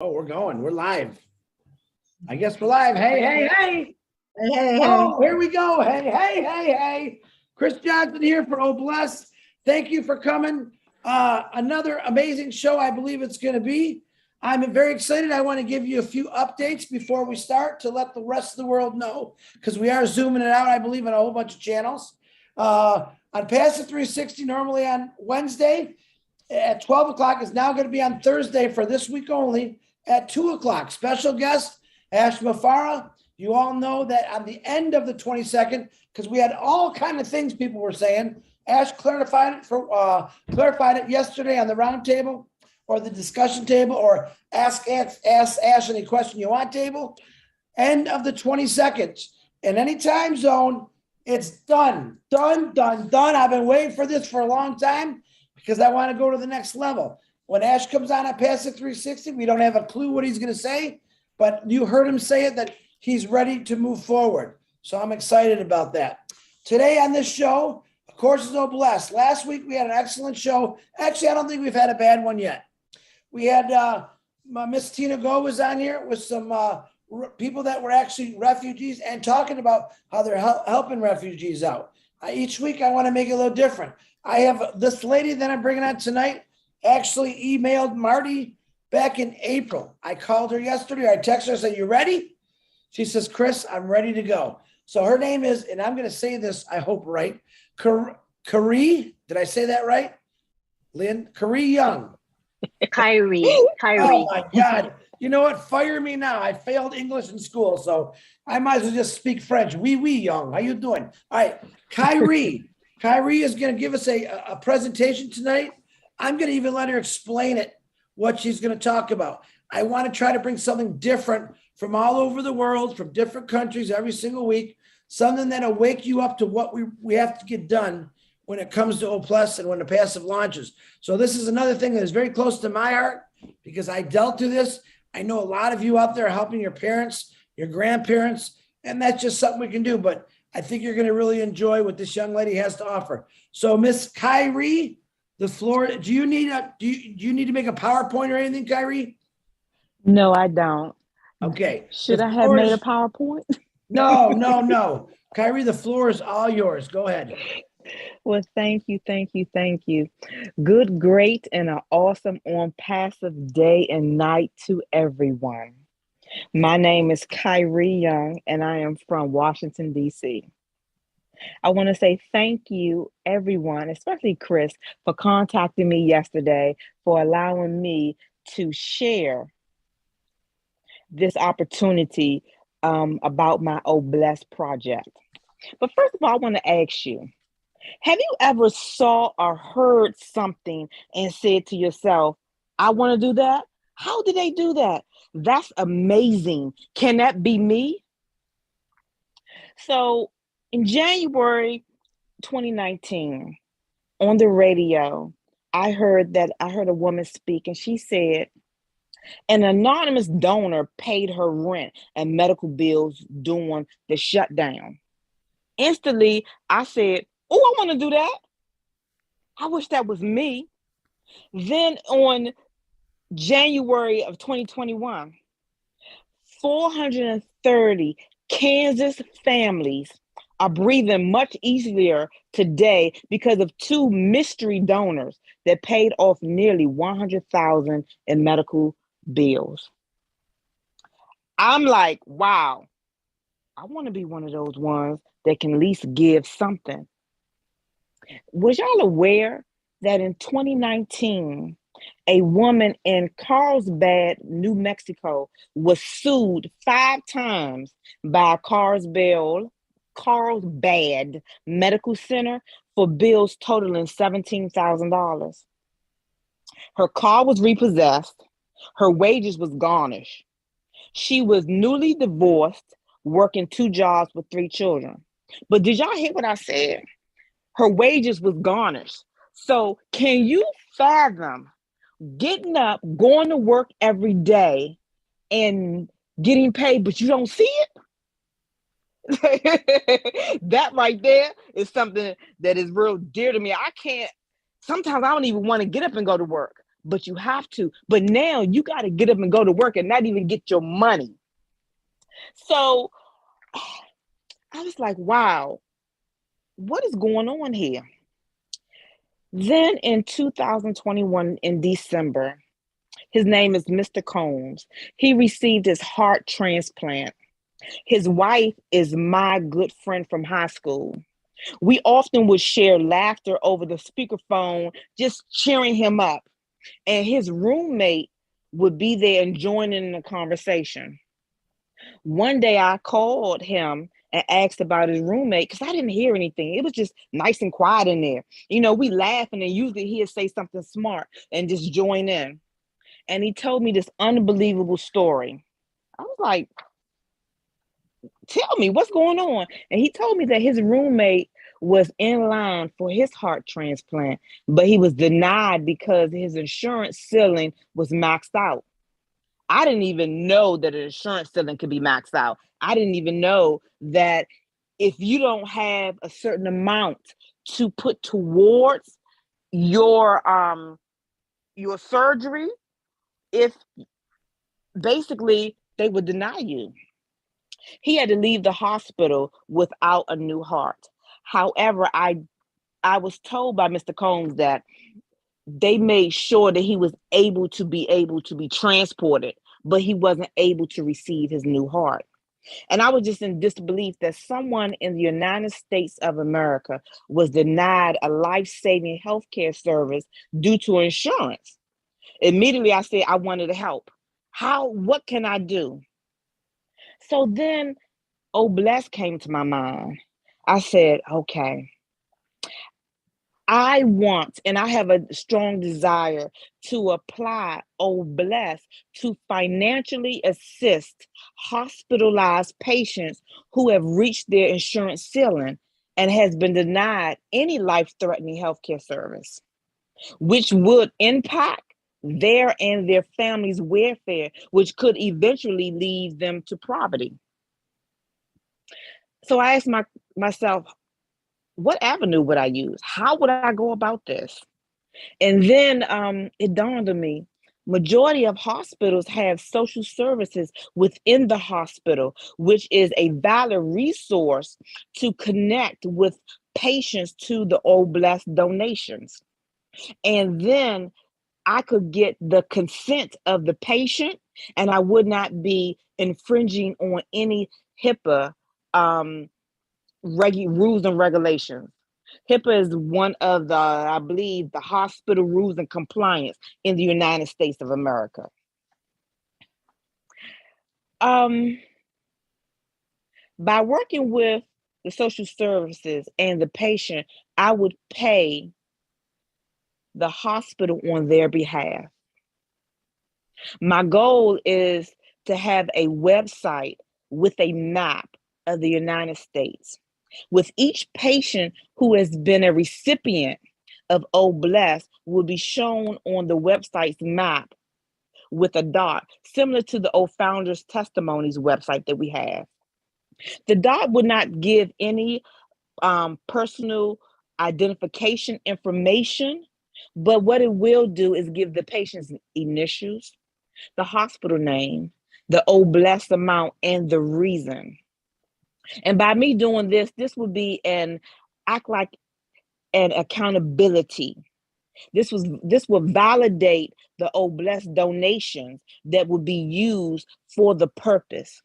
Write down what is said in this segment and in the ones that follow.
Oh, we're going. We're live. I guess we're live. Hey, hey, hey. Hey, hey, hey. Oh, here we go. Hey, hey, hey, hey. Chris Johnson here for Oh Bless. Thank you for coming. Another amazing show, I believe it's going to be. I'm very excited. I want to give you a few updates before we start to let the rest of the world know, because we are zooming it out, I believe, on a whole bunch of channels. On Pass It 360, normally on Wednesday at 12 o'clock, is now going to be on Thursday for this week only at 2 o'clock. Special guest, Ash Mafara. You all know that on the end of the 22nd, because we had all kind of things people were saying. Ash clarified it yesterday on the round table or the discussion table or ask Ash any question you want table. End of the 22nd. In any time zone, it's done. I've been waiting for this for a long time because I want to go to the next level. When Ash comes on at Pass It 360, we don't have a clue what he's going to say, but you heard him say it, that he's ready to move forward. So I'm excited about that. Today on this show, of course, is Oh Bless. Last week, we had an excellent show. Actually, I don't think we've had a bad one yet. We had Miss Tina Go was on here with some people that were actually refugees and talking about how they're helping refugees out. Each week, I want to make it a little different. I have this lady that I'm bringing on tonight actually emailed Marty back in April. I called her yesterday. I texted her, I said, "You ready?" She says, "Chris, I'm ready to go." So her name is, and I'm going to say this, I hope right, Kari. Did I say that right? Lynn? Kari Young. Kyrie. Oh my God. You know what? Fire me now. I failed English in school, so I might as well just speak French. Oui, Young. How you doing? All right. Kyrie. Kyrie is going to give us a presentation tonight. I'm going to even let her explain it, what she's going to talk about. I want to try to bring something different from all over the world, from different countries every single week, something that'll wake you up to what we have to get done when it comes to O Plus and when the passive launches. So this is another thing that is very close to my heart because I dealt through this. I know a lot of you out there helping your parents, your grandparents, and that's just something we can do. But I think you're going to really enjoy what this young lady has to offer. So Miss Kyrie, the floor, do you need to make a PowerPoint or anything, Kyrie? No, I don't. Okay. Should I have made a PowerPoint? No. Kyrie, the floor is all yours. Go ahead. Well, thank you. Good, great, and an awesome on passive day and night to everyone. My name is Kyrie Young, and I am from Washington, D.C. I want to say thank you, everyone, especially Chris, for contacting me yesterday, for allowing me to share this opportunity about my Oh Bless project. But first of all, I want to ask you, have you ever saw or heard something and said to yourself, I want to do that? How did they do that? That's amazing. Can that be me? So in January 2019, on the radio, I heard a woman speak and she said, an anonymous donor paid her rent and medical bills during the shutdown. Instantly, I said, oh, I want to do that. I wish that was me. Then on January of 2021, 430 Kansas families are breathing much easier today because of two mystery donors that paid off nearly $100,000 in medical bills. I'm like, wow, I want to be one of those ones that can at least give something. Was y'all aware that in 2019, a woman in Carlsbad, New Mexico, was sued 5 times by Carlsbad Medical Center for bills totaling $17,000. Her car was repossessed. Her wages was garnished. She was newly divorced, working 2 jobs with 3 children. But did y'all hear what I said? Her wages was garnished. So can you fathom getting up, going to work every day and getting paid, but you don't see it? That right there is something that is real dear to me. Sometimes I don't even want to get up and go to work, but you have to. But now you got to get up and go to work and not even get your money. So I was like, wow, what is going on here? Then in 2021, in December, his name is Mr. Combs. He received his heart transplant. His wife is my good friend from high school. We often would share laughter over the speakerphone, just cheering him up. And his roommate would be there and joining in the conversation. One day I called him and asked about his roommate because I didn't hear anything. It was just nice and quiet in there. You know, we laughing and usually he'd say something smart and just join in. And he told me this unbelievable story. I was like, tell me what's going on. And he told me that his roommate was in line for his heart transplant, but he was denied because his insurance ceiling was maxed out. I didn't even know that an insurance ceiling could be maxed out. I didn't even know that if you don't have a certain amount to put towards your surgery, if basically they would deny you. He had to leave the hospital without a new heart. However, I was told by Mr. Combs that they made sure that he was able to be transported, but he wasn't able to receive his new heart. And I was just in disbelief that someone in the United States of America was denied a life-saving healthcare service due to insurance. Immediately I said I wanted to help. What can I do? So then Bless came to my mind. I said, okay, I want and I have a strong desire to apply Bless to financially assist hospitalized patients who have reached their insurance ceiling and has been denied any life-threatening healthcare service, which would impact their and their families' welfare, which could eventually lead them to poverty. So I asked myself, what avenue would I use? How would I go about this? And then it dawned on me, majority of hospitals have social services within the hospital, which is a valid resource to connect with patients to the Old Blessed donations. And then I could get the consent of the patient and I would not be infringing on any HIPAA rules and regulations. HIPAA is one of I believe, the hospital rules and compliance in the United States of America. By working with the social services and the patient, I would pay the hospital on their behalf. My goal is to have a website with a map of the United States, with each patient who has been a recipient of Bless will be shown on the website's map with a dot, similar to the old Founders Testimonies website that we have. The dot would not give any personal identification information, but what it will do is give the patient's initials, the hospital name, the Bless amount, and the reason. And by me doing this would be an act like an accountability. This will validate the Bless donations that will be used for the purpose.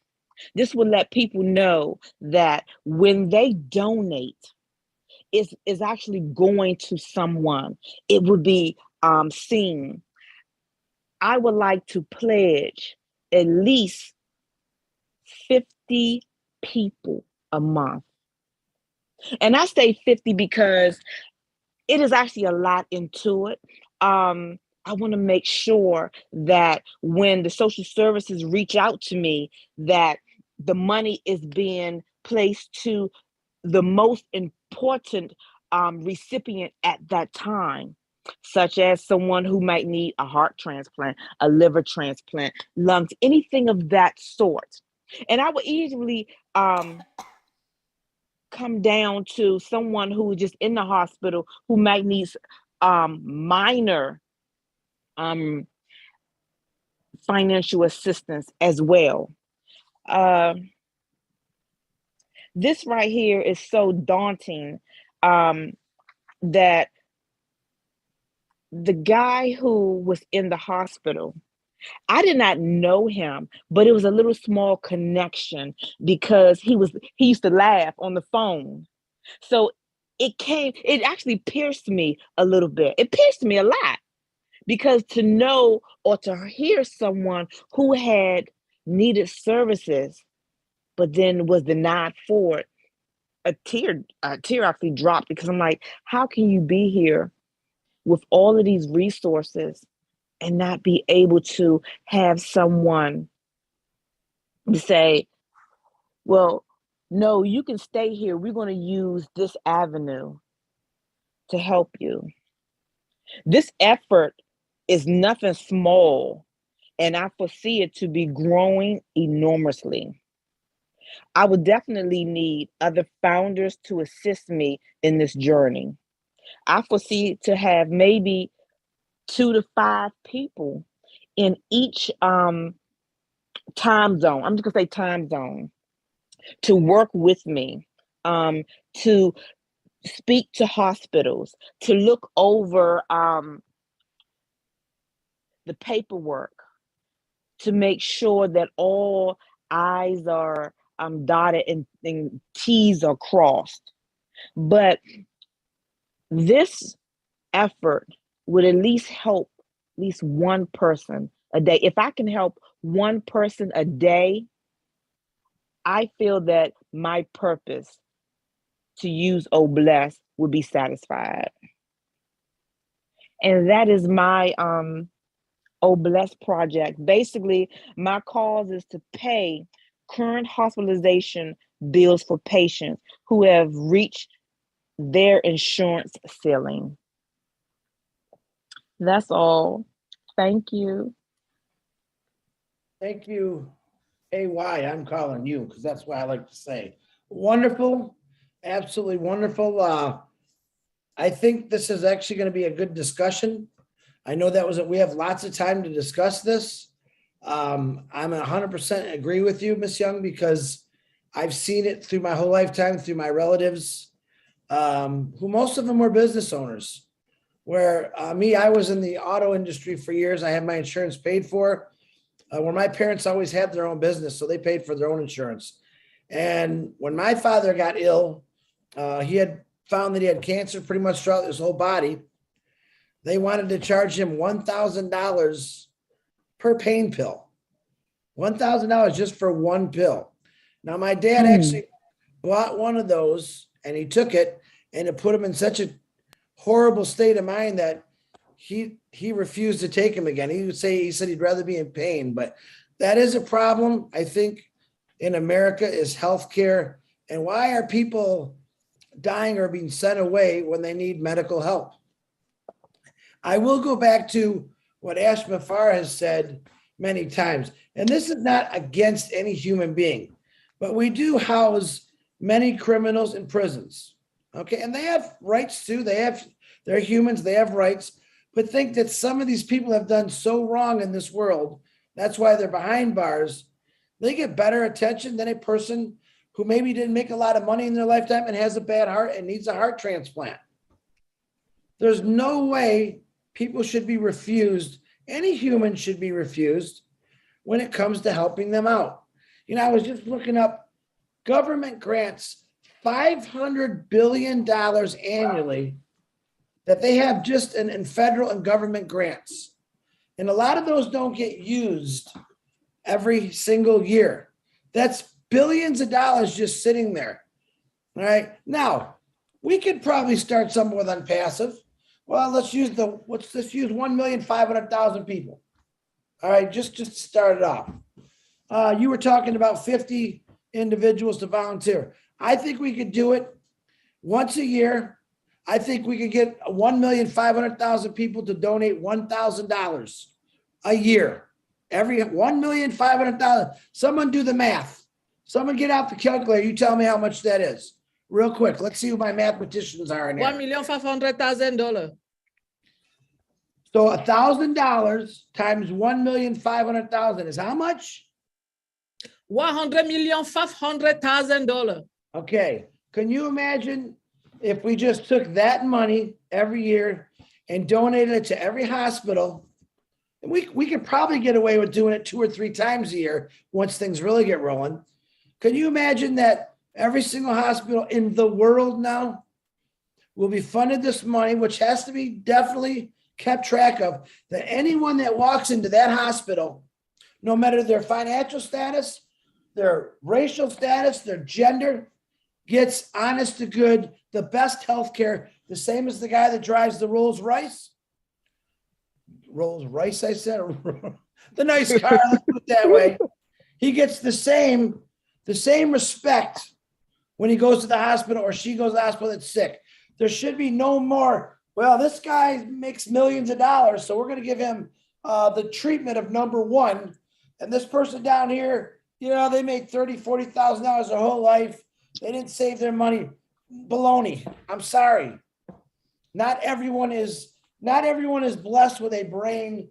This will let people know that when they donate, is actually going to someone. It would be seen. I would like to pledge at least 50 people a month. And I say 50 because it is actually a lot into it. I want to make sure that when the social services reach out to me, that the money is being placed to the most important recipient at that time, such as someone who might need a heart transplant, a liver transplant, lungs, anything of that sort. And I would easily come down to someone who is just in the hospital who might need minor financial assistance as well. This right here is so daunting that the guy who was in the hospital, I did not know him, but it was a little small connection because he used to laugh on the phone. So it actually pierced me a little bit. It pierced me a lot because to know or to hear someone who had needed services, but then was denied for it, a tear actually dropped because I'm like, how can you be here with all of these resources and not be able to have someone to say, well, no, you can stay here. We're going to use this avenue to help you. This effort is nothing small, and I foresee it to be growing enormously. I would definitely need other founders to assist me in this journey. I foresee to have maybe 2 to 5 people in each time zone. I'm just gonna say time zone to work with me, to speak to hospitals, to look over the paperwork, to make sure that all I's are dotted and T's are crossed. But this effort would at least help at least one person a day. If I can help one person a day, I feel that my purpose to use Oh Bless would be satisfied. And that is my Oh Bless project. Basically, my cause is to pay current hospitalization bills for patients who have reached their insurance ceiling. That's all. Thank you. Thank you, AY. I'm calling you because that's what I like to say. Wonderful, absolutely wonderful. I think this is actually going to be a good discussion. I know we have lots of time to discuss this. I'm 100% agree with you, Miss Young, because I've seen it through my whole lifetime, through my relatives, who most of them were business owners. Where I was in the auto industry for years. I had my insurance paid for. Where my parents always had their own business, so they paid for their own insurance. And when my father got ill, he had found that he had cancer pretty much throughout his whole body. They wanted to charge him $1,000 per pain pill. $1,000 just for one pill. Now, my dad actually bought one of those and he took it, and it put him in such a horrible state of mind that he refused to take him again. He said he'd rather be in pain, but that is a problem, I think, in America is healthcare. And why are people dying or being sent away when they need medical help? I will go back to what Ash Mafar has said many times, and this is not against any human being, but we do house many criminals in prisons. Okay, and they have rights too. They're humans, they have rights, but think that some of these people have done so wrong in this world. That's why they're behind bars. They get better attention than a person who maybe didn't make a lot of money in their lifetime and has a bad heart and needs a heart transplant. There's no way people should be refused. Any human should be refused when it comes to helping them out. I was just looking up government grants, $500 billion annually that they have just in federal and government grants. And a lot of those don't get used every single year. That's billions of dollars just sitting there. All right. Now, we could probably start something with unpassive. Well, let's use 1,500,000 people. All right, just to start it off. You were talking about 50 individuals to volunteer. I think we could do it once a year. I think we could get 1,500,000 people to donate $1,000 a year. Every 1,500,000. Someone do the math. Someone get out the calculator. You tell me how much that is. Real quick. Let's see who my mathematicians are in here. $1,500,000. So $1,000 times 1,500,000 is how much? $100,500,000. Okay. Can you imagine if we just took that money every year and donated it to every hospital? And we could probably get away with doing it 2 or 3 times a year once things really get rolling. Can you imagine that every single hospital in the world now will be funded this money, which has to be definitely kept track of, that anyone that walks into that hospital, no matter their financial status, their racial status, their gender, gets honest to good, the best healthcare, the same as the guy that drives the Rolls Royce. Rolls Royce, I said, the nice car, let's put it that way. He gets the same respect when he goes to the hospital or she goes to the hospital that's sick. There should be no more, well, this guy makes millions of dollars, so we're going to give him the treatment of number one. And this person down here, they made $30,000, $40,000 their whole life. They didn't save their money. Baloney. I'm sorry. Not everyone is blessed with a brain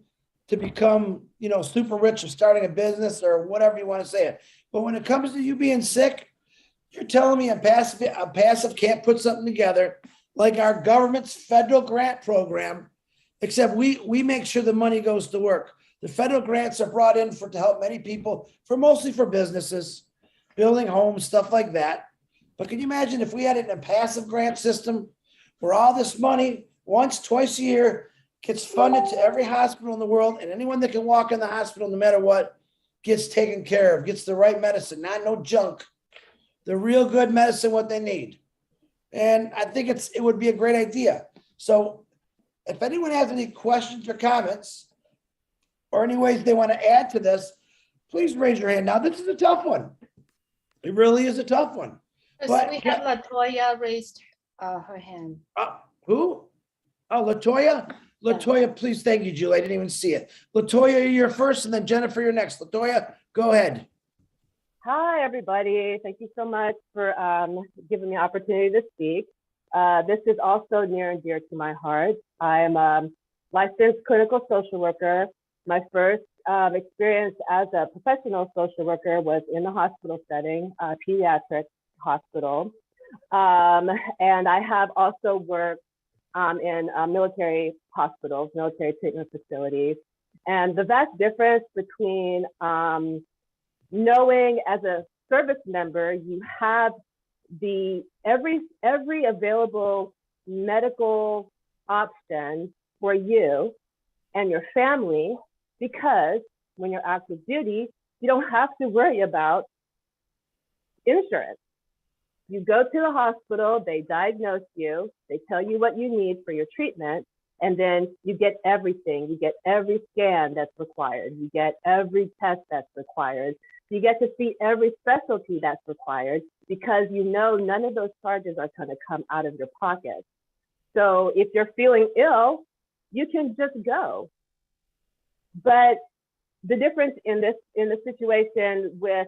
to become, super rich or starting a business or whatever you want to say it. But when it comes to you being sick, you're telling me a passive can't put something together like our government's federal grant program, except we make sure the money goes to work. The federal grants are brought in to help many people, mostly for businesses, building homes, stuff like that. But can you imagine if we had it in a passive grant system where all this money once, twice a year gets funded to every hospital in the world, and anyone that can walk in the hospital, no matter what, gets taken care of, gets the right medicine, not no junk, the real good medicine, what they need. And I think it would be a great idea. So if anyone has any questions or comments or any ways they want to add to this, please raise your hand. Now, this is a tough one. It really is a tough one. But we have Latoya raised her hand. Who? Oh, Latoya? Latoya, please. Thank you, Julie. I didn't even see it. Latoya, you're first, and then Jennifer, you're next. Latoya, go ahead. Hi, everybody. Thank you so much for giving me the opportunity to speak. This is also near and dear to my heart. I'm a licensed clinical social worker. My first experience as a professional social worker was in the hospital setting, pediatric hospital. And I have also worked in military hospitals, military treatment facilities. And the vast difference between knowing as a service member, you have every available medical option for you and your family, because when you're active duty, you don't have to worry about insurance. You go to the hospital, they diagnose you, they tell you what you need for your treatment, and then you get everything. You get every scan that's required. You get every test that's required. You get to see every specialty that's required, because none of those charges are going to come out of your pocket. So if you're feeling ill, you can just go. But the difference in the situation with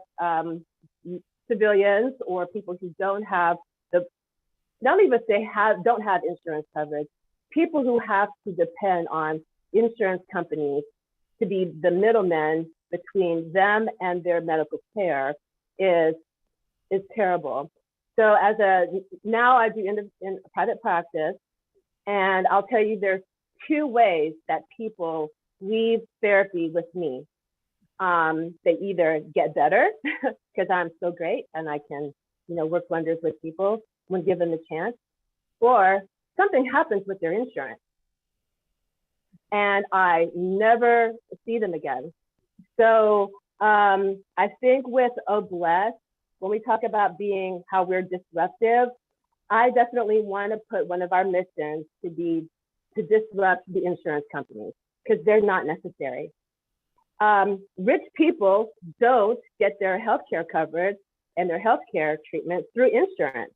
civilians or people who don't have don't have insurance coverage, people who have to depend on insurance companies to be the middlemen between them and their medical care is terrible. So now I do in private practice, and I'll tell you there's 2 ways that people leave therapy with me. They either get better because I'm so great and I can, work wonders with people when given the chance, or something happens with their insurance and I never see them again. So I think with Obless, when we talk about how we're disruptive, I definitely want to put one of our missions to disrupt the insurance companies, because they're not necessary. Rich people don't get their healthcare coverage and their healthcare treatment through insurance.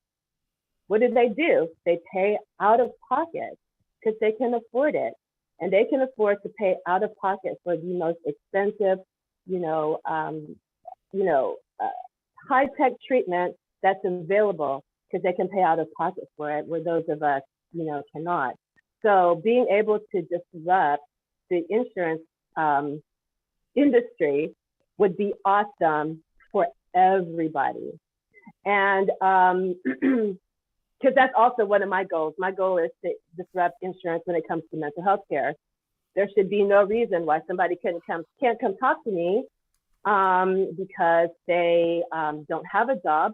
What do? They pay out of pocket because they can afford it, and they can afford to pay out of pocket for the most expensive, high-tech treatment that's available, because they can pay out of pocket for it, where those of us, cannot. So being able to disrupt the insurance industry would be awesome for everybody. And because that's also one of my goals. My goal is to disrupt insurance when it comes to mental health care. There should be no reason why somebody can't come talk to me because they don't have a job,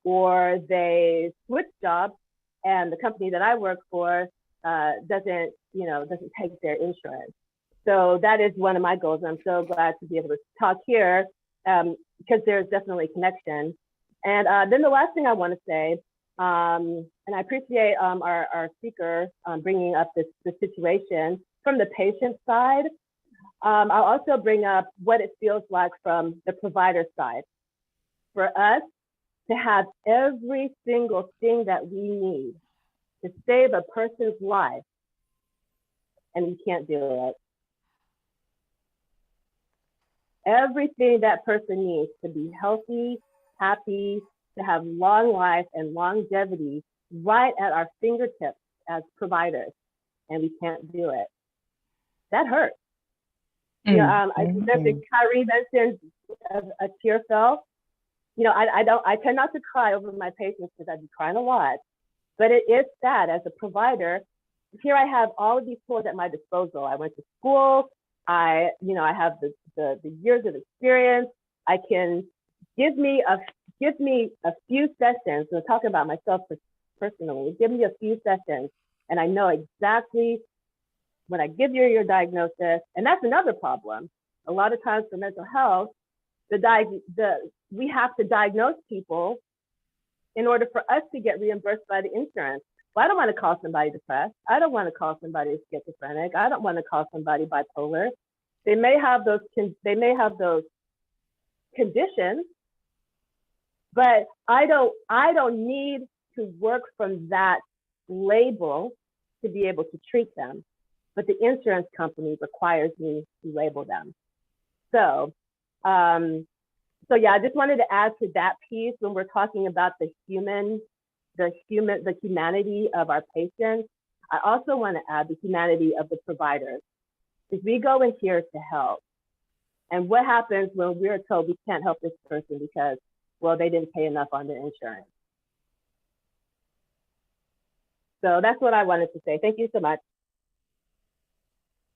or they switch jobs and the company that I work for doesn't take their insurance. So that is one of my goals. I'm so glad to be able to talk here because there's definitely a connection. And then the last thing I want to say, and I appreciate our speaker bringing up this situation from the patient side. I'll also bring up what it feels like from the provider side. For us to have every single thing that we need to save a person's life, and we can't do it. Everything that person needs to be healthy, happy, to have long life and longevity right at our fingertips as providers, and we can't do it. That hurts. I think Kyrie mentioned a tear fell. I tend not to cry over my patients because I'd be crying a lot, but it is sad as a provider. Here I have all of these tools at my disposal. I went to school. I have the years of experience. I can give me a few sessions. I'm talking about myself personally. Give me a few sessions, and I know exactly when I give you your diagnosis. And that's another problem. A lot of times for mental health, we have to diagnose people in order for us to get reimbursed by the insurance. Well, I don't want to call somebody depressed. I don't want to call somebody schizophrenic. I don't want to call somebody bipolar. They may have those conditions, but I don't need to work from that label to be able to treat them. But the insurance company requires me to label them. So yeah, I just wanted to add to that piece when we're talking about the humanity of our patients. I also want to add the humanity of the providers. If we go in here to help, and what happens when we're told we can't help this person because, well, they didn't pay enough on their insurance. So that's what I wanted to say. Thank you so much.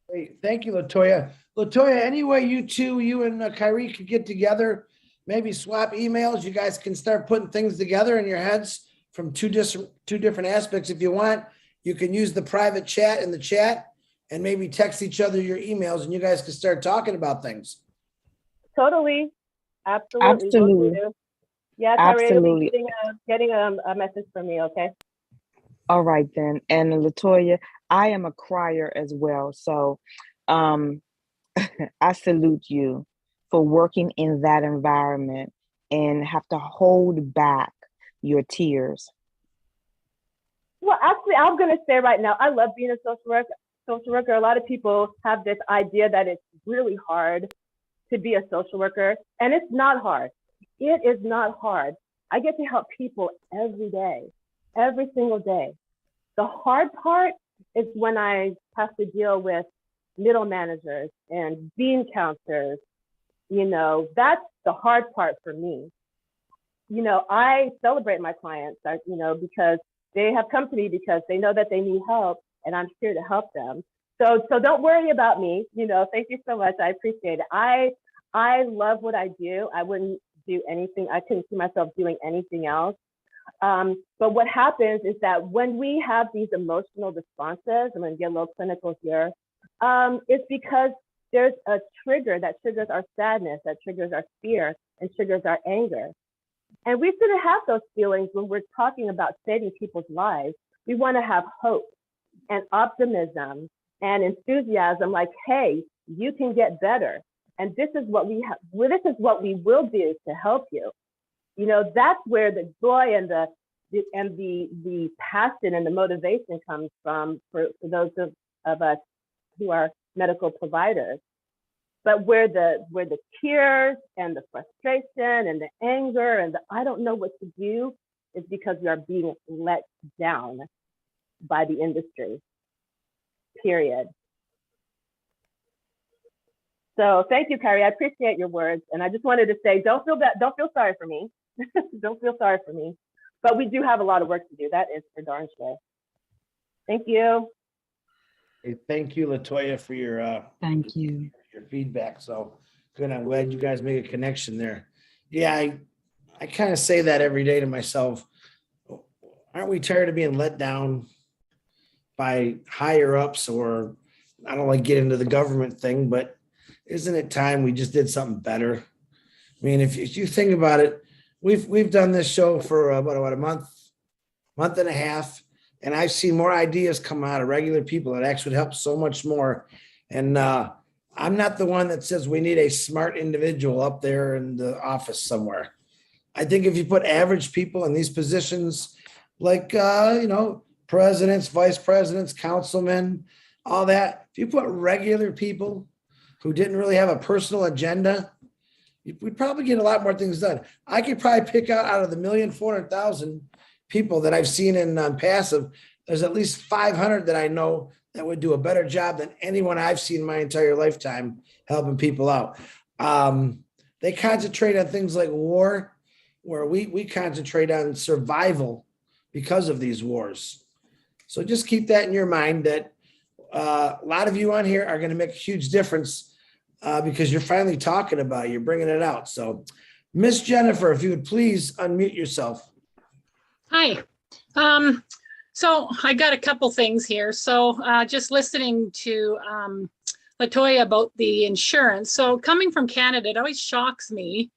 Great. Thank you, Latoya. Latoya, any way you and Kyrie could get together, maybe swap emails, you guys can start putting things together in your heads from two different aspects. If you want, you can use the private chat in the chat and maybe text each other your emails, and you guys can start talking about things. Totally. Absolutely. Yeah, Kyrie, Absolutely. you'll be getting a message from me, okay? All right then. And Latoya, I am a crier as well. So I salute you for working in that environment and have to hold back your tears. Well, actually, I'm going to say right now, I love being a social worker. A lot of people have this idea that it's really hard to be a social worker, and it's not hard. It is not hard. I get to help people every day, every single day. The hard part is when I have to deal with middle managers and bean counters. That's the hard part for me. I celebrate my clients, because they have come to me because they know that they need help, and I'm here to help them. So don't worry about me. Thank you so much. I appreciate it. I love what I do. I wouldn't do anything. I couldn't see myself doing anything else. But what happens is that when we have these emotional responses, I'm going to get a little clinical here, it's because there's a trigger that triggers our sadness, that triggers our fear, and triggers our anger. And we shouldn't have those feelings when we're talking about saving people's lives. We want to have hope and optimism and enthusiasm, like, hey, you can get better. And this is what we have. Well, this is what we will do to help you. That's where the joy and the passion and the motivation comes from for those of us who are medical providers. But where the tears and the frustration and the anger and the I don't know what to do is because we are being let down by the industry, period. So thank you, Kyrie. I appreciate your words. And I just wanted to say, don't feel sorry for me. Don't feel sorry for me. But we do have a lot of work to do. That is for darn sure. Thank you. Hey, thank you, Latoya, for your Thank you. your feedback. So good. I'm glad you guys made a connection there. Yeah, I kind of say that every day to myself. Aren't we tired of being let down by higher ups? Or I don't like get into the government thing, but isn't it time we just did something better? I mean, if you think about it, we've done this show for what a month and a half, and I've seen more ideas come out of regular people that actually help so much more. And I'm not the one that says we need a smart individual up there in the office somewhere. I think if you put average people in these positions, like presidents, vice presidents, councilmen, all that, if you put regular people who didn't really have a personal agenda, we'd probably get a lot more things done. I could probably pick out of the 1,400,000 people that I've seen in passive, there's at least 500 that I know that would do a better job than anyone I've seen my entire lifetime helping people out. They concentrate on things like war, where we concentrate on survival because of these wars. So just keep that in your mind that a lot of you on here are going to make a huge difference because you're finally talking about it. You're bringing it out. So Miss Jennifer, if you would please unmute yourself. Hi. So I got a couple things here. So just listening to Latoya about the insurance. So coming from Canada, it always shocks me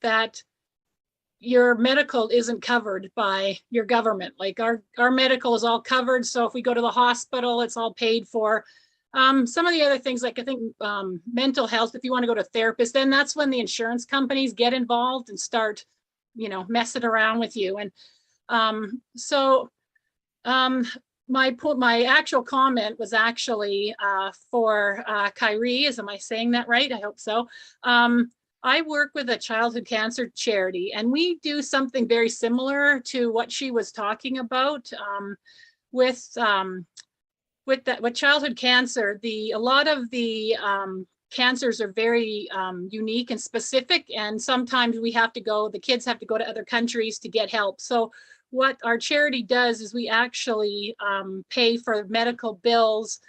that your medical isn't covered by your government. Like our medical is all covered. So if we go to the hospital, it's all paid for. Some of the other things, like I think mental health, if you want to go to a therapist, then that's when the insurance companies get involved and start, messing around with you. And my actual comment was actually for Kyrie. Am I saying that right? I hope so. I work with a childhood cancer charity, and we do something very similar to what she was talking about with childhood cancer. A lot of the cancers are very unique and specific, and sometimes the kids have to go to other countries to get help. So what our charity does is we actually pay for medical bills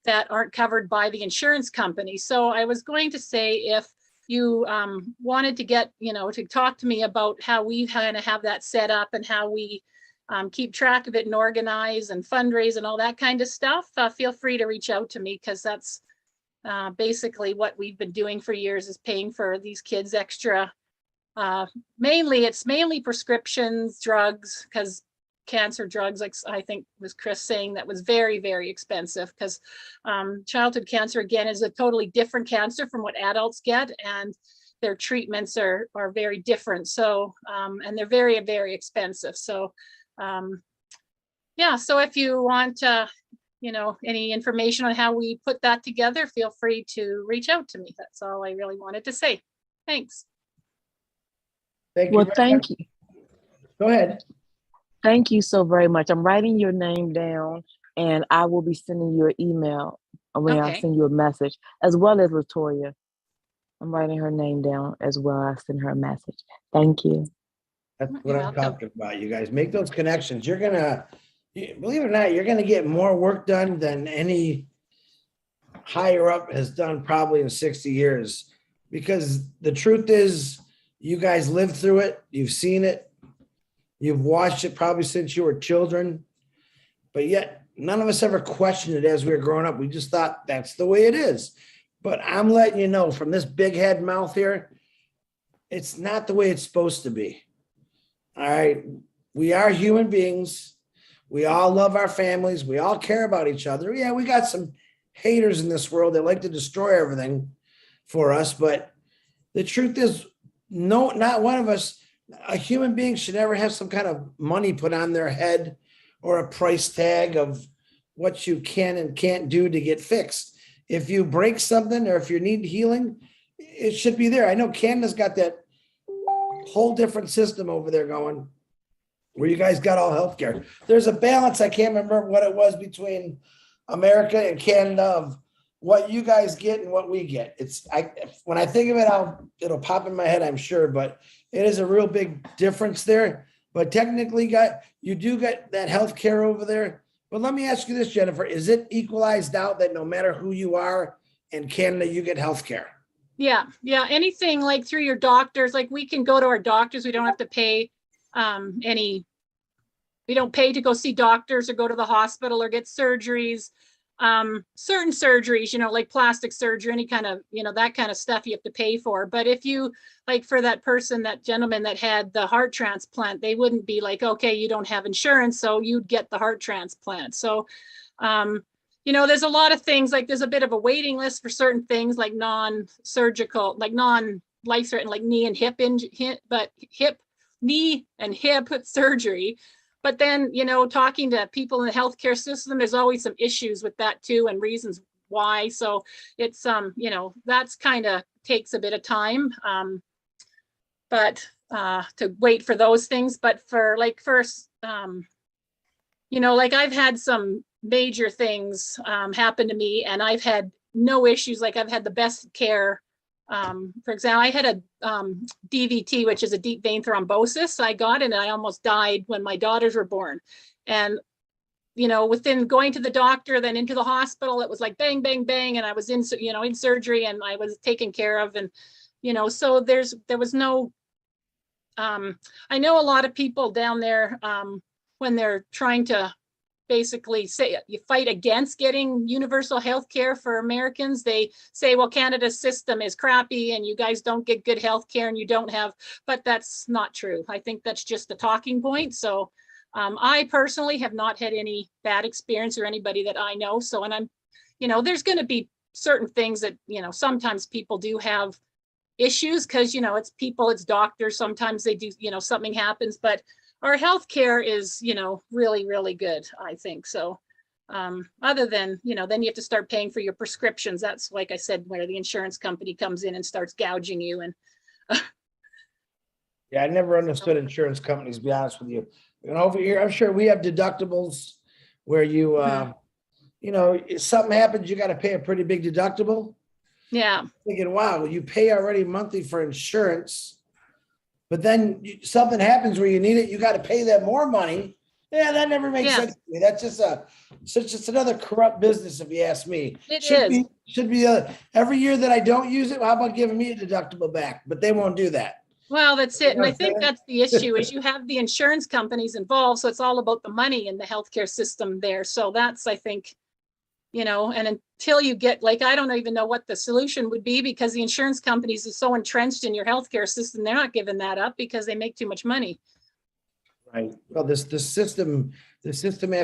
that aren't covered by the insurance company. So I was going to say, if you wanted to get, to talk to me about how we kind of have that set up and how we keep track of it and organize and fundraise and all that kind of stuff, feel free to reach out to me, because that's basically what we've been doing for years, is paying for these kids extra. It's mainly prescriptions, drugs, because cancer drugs, like I think was Chris saying, that was very, very expensive, because childhood cancer, again, is a totally different cancer from what adults get, and their treatments are very different. So, and they're very, very expensive. So, so if you want, any information on how we put that together, feel free to reach out to me. That's all I really wanted to say. Thanks. Thank you. Well, thank you. Go ahead. Thank you so very much. I'm writing your name down, and I will be sending you an email. I'll send you a message, as well as Latoya. I'm writing her name down as well. I'll send her a message. Thank you. That's what I'm talking about. You guys make those connections. You're gonna, believe it or not, you're gonna get more work done than any higher up has done probably in 60 years. Because the truth is, you guys lived through it. You've seen it. You've watched it probably since you were children. But yet, none of us ever questioned it as we were growing up. We just thought that's the way it is. But I'm letting you know, from this big head mouth here, it's not the way it's supposed to be. All right. We are human beings. We all love our families. We all care about each other. Yeah, we got some haters in this world that like to destroy everything for us. But the truth is, no, not one of us, a human being, should ever have some kind of money put on their head or a price tag of what you can and can't do to get fixed. If you break something or if you need healing, it should be there. I know Canada's got that whole different system over there going, where you guys got all healthcare. There's a balance. I can't remember what it was between America and Canada of what you guys get and what we get. When I think of it, it'll pop in my head, I'm sure, but it is a real big difference there. But technically, you do get that health care over there. But let me ask you this, Jennifer, is it equalized out that no matter who you are in Canada, you get health care? Yeah. Anything like through your doctors, like we can go to our doctors. We don't have to pay we don't pay to go see doctors or go to the hospital or get surgeries. Certain surgeries, like plastic surgery, any kind of, that kind of stuff you have to pay for. But if you, like for that gentleman that had the heart transplant, they wouldn't be like, okay, you don't have insurance, so you'd get the heart transplant. So, there's a lot of things, like there's a bit of a waiting list for certain things like non-surgical, like non-life-threatening, like knee and hip surgery. But then, talking to people in the healthcare system, there's always some issues with that too, and reasons why. So it's, that's kind of takes a bit of time, but to wait for those things. But for like first, like I've had some major things happen to me, and I've had no issues. Like I've had the best care. For example, I had a DVT, which is a deep vein thrombosis. I got it and I almost died when my daughters were born. And, within going to the doctor, then into the hospital, it was like bang, bang, bang. And I was in surgery and I was taken care of. And, so there was no, I know a lot of people down there, when they're trying to basically say you fight against getting universal health care for Americans, they say, well, Canada's system is crappy and you guys don't get good health care and you don't have, but that's not true. I think that's just a talking point. So I personally have not had any bad experience or anybody that I know. So, and I'm, there's going to be certain things that, sometimes people do have issues because, it's people, it's doctors. Sometimes they do, something happens, but our healthcare is, really, really good, I think. So other than, then you have to start paying for your prescriptions. That's, like I said, where the insurance company comes in and starts gouging you. And yeah, I never understood insurance companies, to be honest with you. Over here, I'm sure we have deductibles where you, if something happens, you got to pay a pretty big deductible. Yeah. I'm thinking, wow, you pay already monthly for insurance. But then something happens where you need it, you got to pay them more money. Yeah, that never makes sense to me. That's just another corrupt business, if you ask me. It should be every year that I don't use it. How about giving me a deductible back? But they won't do that. Well, that's it. And I think that's the issue is you have the insurance companies involved. So it's all about the money in the healthcare system there. So that's, I think, and until you get, like, I don't even know what the solution would be because the insurance companies are so entrenched in your healthcare system. They're not giving that up because they make too much money. Right. Well, the system has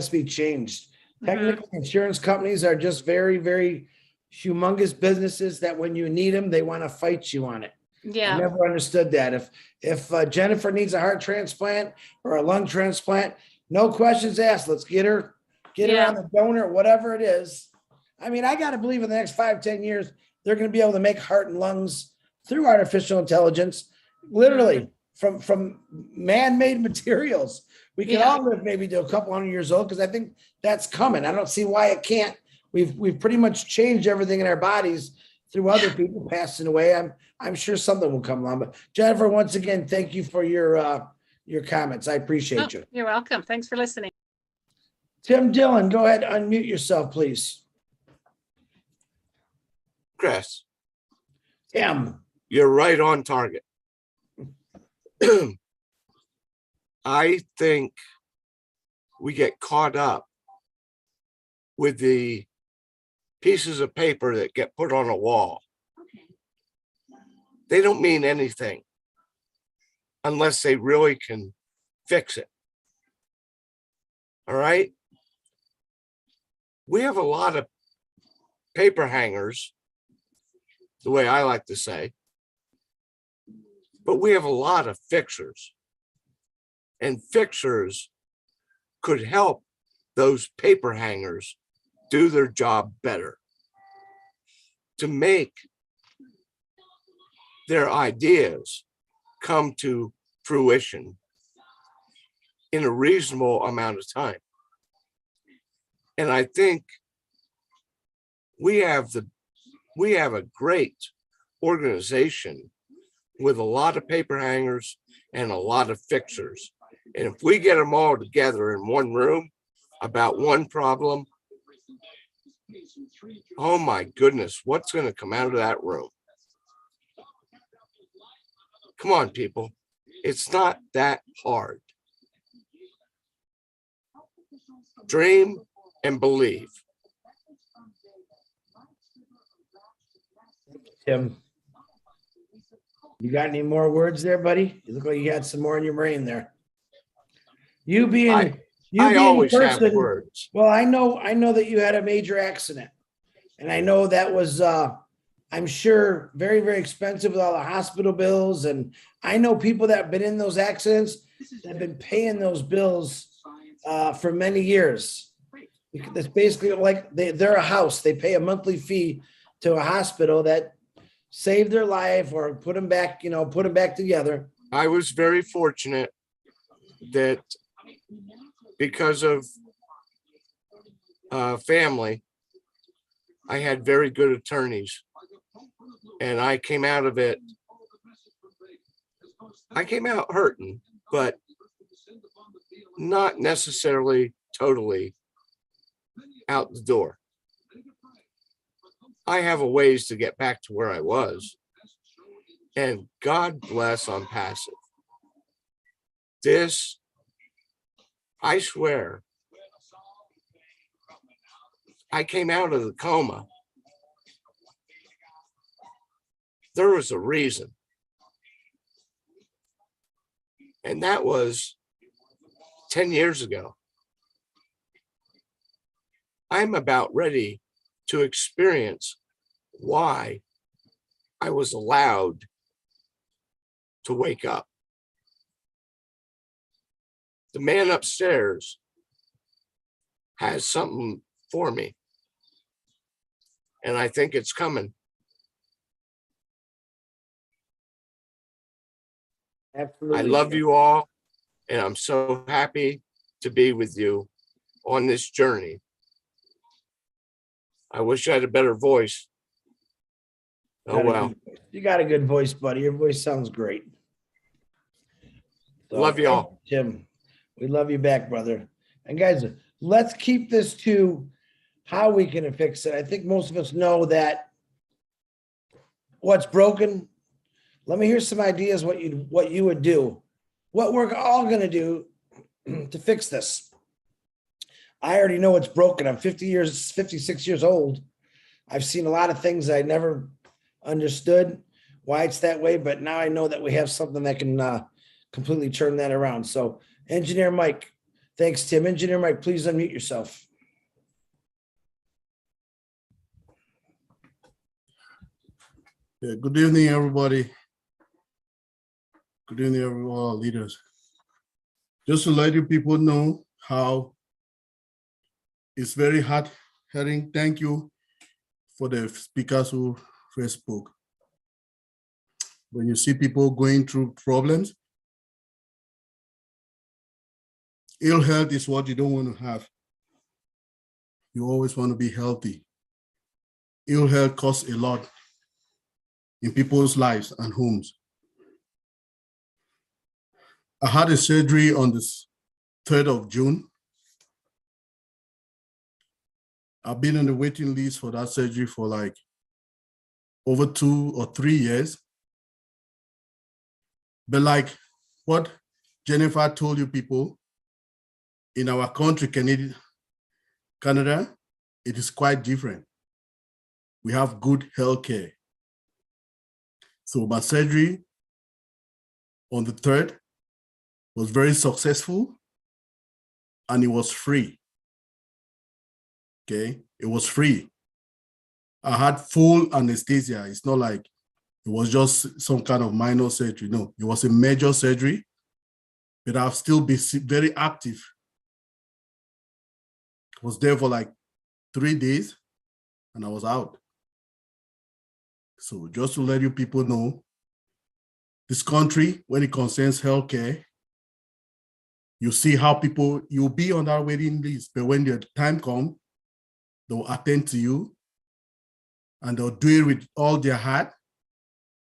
to be changed. Technically, insurance companies are just very, very humongous businesses that when you need them, they want to fight you on it. Yeah. I never understood that. If Jennifer needs a heart transplant or a lung transplant, no questions asked. Let's get her on the donor, whatever it is. I mean, I got to believe in the next 5-10 years, they're going to be able to make heart and lungs through artificial intelligence, literally from man-made materials. We can all live maybe to a couple hundred years old because I think that's coming. I don't see why it can't. We've pretty much changed everything in our bodies through other people passing away. I'm sure something will come along. But Jennifer, once again, thank you for your comments. I appreciate you. You're welcome. Thanks for listening. Tim Dillon, go ahead, unmute yourself, please. Chris, Tim, you're right on target. I think we get caught up with the pieces of paper that get put on a wall. They don't mean anything unless they really can fix it. All right. We have a lot of paper hangers, the way I like to say, but we have a lot of fixers, and fixers could help those paper hangers do their job better to make their ideas come to fruition in a reasonable amount of time. And I think We have a great organization with a lot of paper hangers and a lot of fixers. And if we get them all together in one room about one problem, oh my goodness, what's going to come out of that room? Come on, people. It's not that hard. Dream and believe. Tim, you got any more words there, buddy? You look like you got some more in your brain there. You being I a always have person- words. Well, I know that you had a major accident, and I know that was, I'm sure, very, very expensive with all the hospital bills. And I know people that have been in those accidents that have been paying those bills for many years. It's basically like they're a house. They pay a monthly fee to a hospital that saved their life or put them back, put them back together. I was very fortunate that because of family, I had very good attorneys, and I came out of it. I came out hurting, but not necessarily totally out the door. I have a ways to get back to where I was, and God bless I'm passive. This, I swear, I came out of the coma. There was a reason. And that was 10 years ago. I'm about ready to experience why I was allowed to wake up. The man upstairs has something for me, and I think it's coming. Absolutely. I love you all, and I'm so happy to be with you on this journey. I wish I had a better voice. Oh, well. You got a good voice, buddy. Your voice sounds great. Love y'all. Tim, we love you back, brother. And guys, let's keep this to how we can fix it. I think most of us know that what's broken. Let me hear some ideas what you would do. What we're all going to do to fix this. I already know what's broken. I'm 56 years old. I've seen a lot of things I never understood why it's that way, but now I know that we have something that can completely turn that around. So, Engineer Mike, thanks, Tim. Engineer Mike, please unmute yourself. Yeah, good evening, everybody. Good evening, all leaders. Just to let you people know how it's very hard hearing. Thank you for the speakers who first spoke. When you see people going through problems, ill health is what you don't want to have. You always want to be healthy. Ill health costs a lot in people's lives and homes. I had a surgery on the 3rd of June. I've been on the waiting list for that surgery for like over 2 or 3 years. But like what Jennifer told you people, in our country, Canada, it is quite different. We have good healthcare. So my surgery on the 3rd was very successful, and it was free. Okay, it was free. I had full anesthesia. It's not like it was just some kind of minor surgery. No, it was a major surgery, but I've still been very active. I was there for like 3 days, and I was out. So just to let you people know, this country, when it concerns healthcare, you see how people, you'll be on that waiting list, but when the time comes, they'll attend to you and they'll do it with all their heart,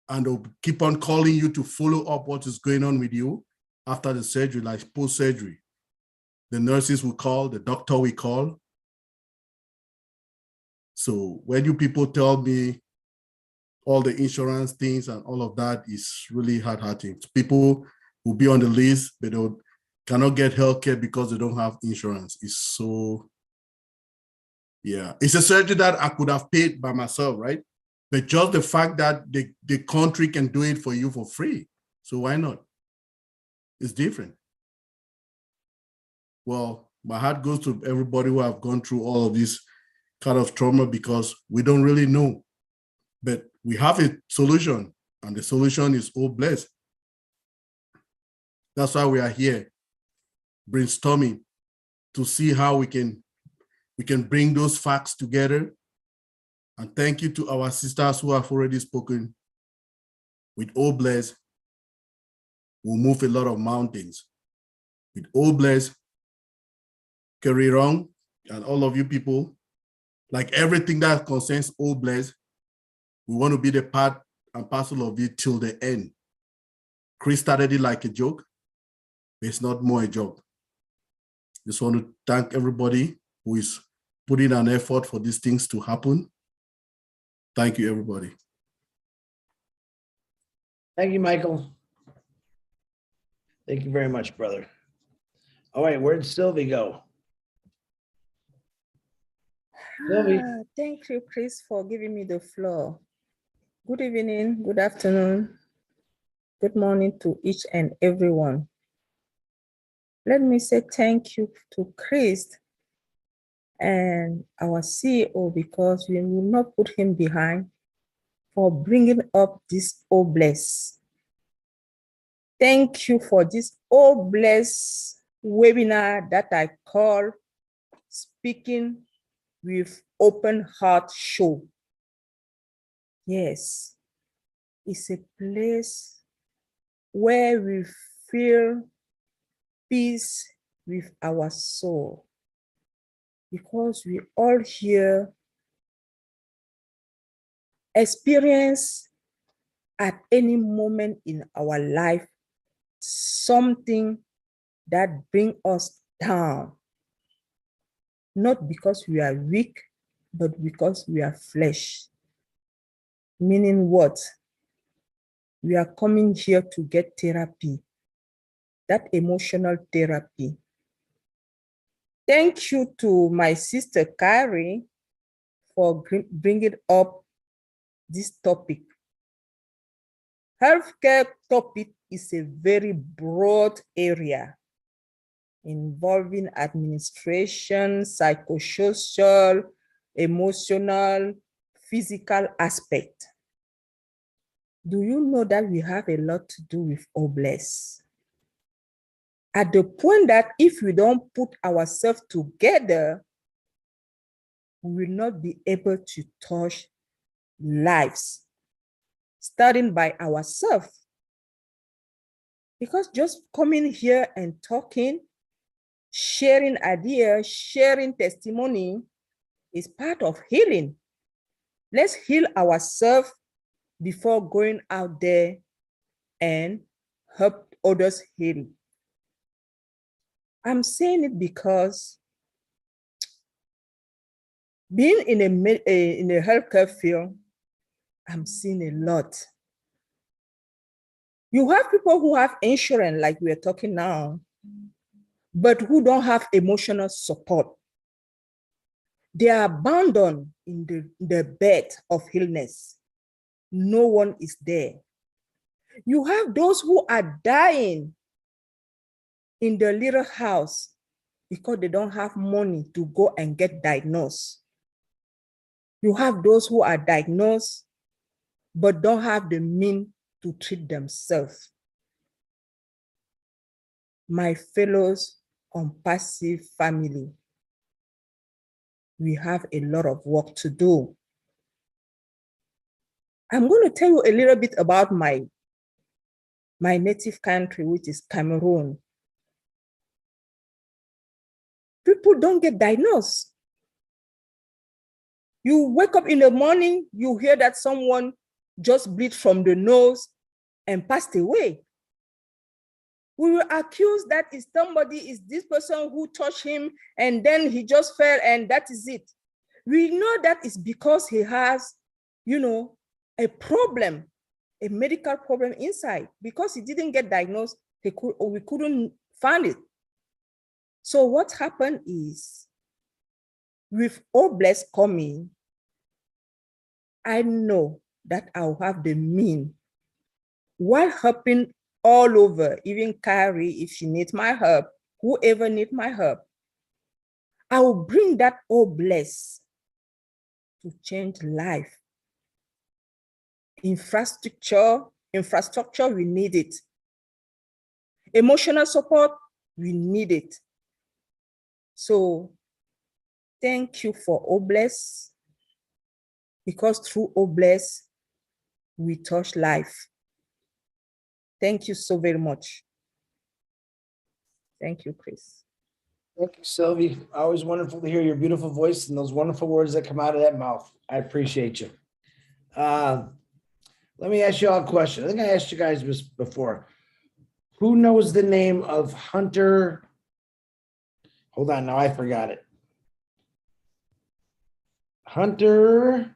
and they'll keep on calling you to follow up what is going on with you after the surgery, like post-surgery. The nurses will call, the doctor will call. So when you people tell me all the insurance things and all of that is really hard-hitting. People will be on the list, but they cannot get healthcare because they don't have insurance. It's so, yeah. It's a surgery that I could have paid by myself, right? But just the fact that the country can do it for you for free. So why not? It's different. Well, my heart goes to everybody who have gone through all of this kind of trauma because we don't really know. But we have a solution, and the solution is all blessed. That's why we are here, brainstorming to see how we can bring those facts together. And thank you to our sisters who have already spoken. With all blessed, we'll move a lot of mountains. With all blessed, carry on, and all of you people, like everything that concerns all blessed, we want to be the part and parcel of it till the end. Chris started it like a joke, but it's not more a joke. Just want to thank everybody who is putting an effort for these things to happen. Thank you, everybody. Thank you, Michael. Thank you very much, brother. All right, where'd Sylvie go? Sylvie. Thank you, Chris, for giving me the floor. Good evening, good afternoon, good morning to each and everyone. Let me say thank you to Chris and our CEO, because we will not put him behind, for bringing up this O Bless. Thank you for this O Bless webinar that I call Speaking with Open Heart Show. Yes, it's a place where we feel peace with our soul, because we all here experience at any moment in our life something that brings us down, not because we are weak, but because we are flesh. Meaning what? We are coming here to get therapy, that emotional therapy. Thank you to my sister Carrie for bringing up this topic. Healthcare topic is a very broad area involving administration, psychosocial, emotional, physical aspect. Do you know that we have a lot to do with OBLESS? At the point that if we don't put ourselves together, we will not be able to touch lives, starting by ourselves. Because just coming here and talking, sharing ideas, sharing testimony is part of healing. Let's heal ourselves before going out there and help others heal. I'm saying it because being in a healthcare field, I'm seeing a lot. You have people who have insurance, like we're talking now, but who don't have emotional support. They are abandoned in the bed of illness. No one is there. You have those who are dying in the little house because they don't have money to go and get diagnosed. You have those who are diagnosed but don't have the means to treat themselves. My fellows on passive family, we have a lot of work to do. I'm going to tell you a little bit about my native country, which is Cameroon. People don't get diagnosed. You wake up in the morning, you hear that someone just bleed from the nose and passed away. We will accuse that is somebody, is this person who touched him and then he just fell and that is it. We know that is because he has, a problem, a medical problem inside. Because he didn't get diagnosed, we couldn't find it. So what happened is, with Obless coming, I know that I'll have the mean, while helping all over, even Carrie, if she needs my help, whoever needs my help, I will bring that Obless to change life. Infrastructure, we need it. Emotional support, we need it. So thank you for Obless, because through Obless, we touch life. Thank you so very much. Thank you, Chris. Thank you, Sylvie. Always wonderful to hear your beautiful voice and those wonderful words that come out of that mouth. I appreciate you. Let me ask you all a question. I think I asked you guys this before. Who knows the name of Hunter? Hold on, now I forgot it. Hunter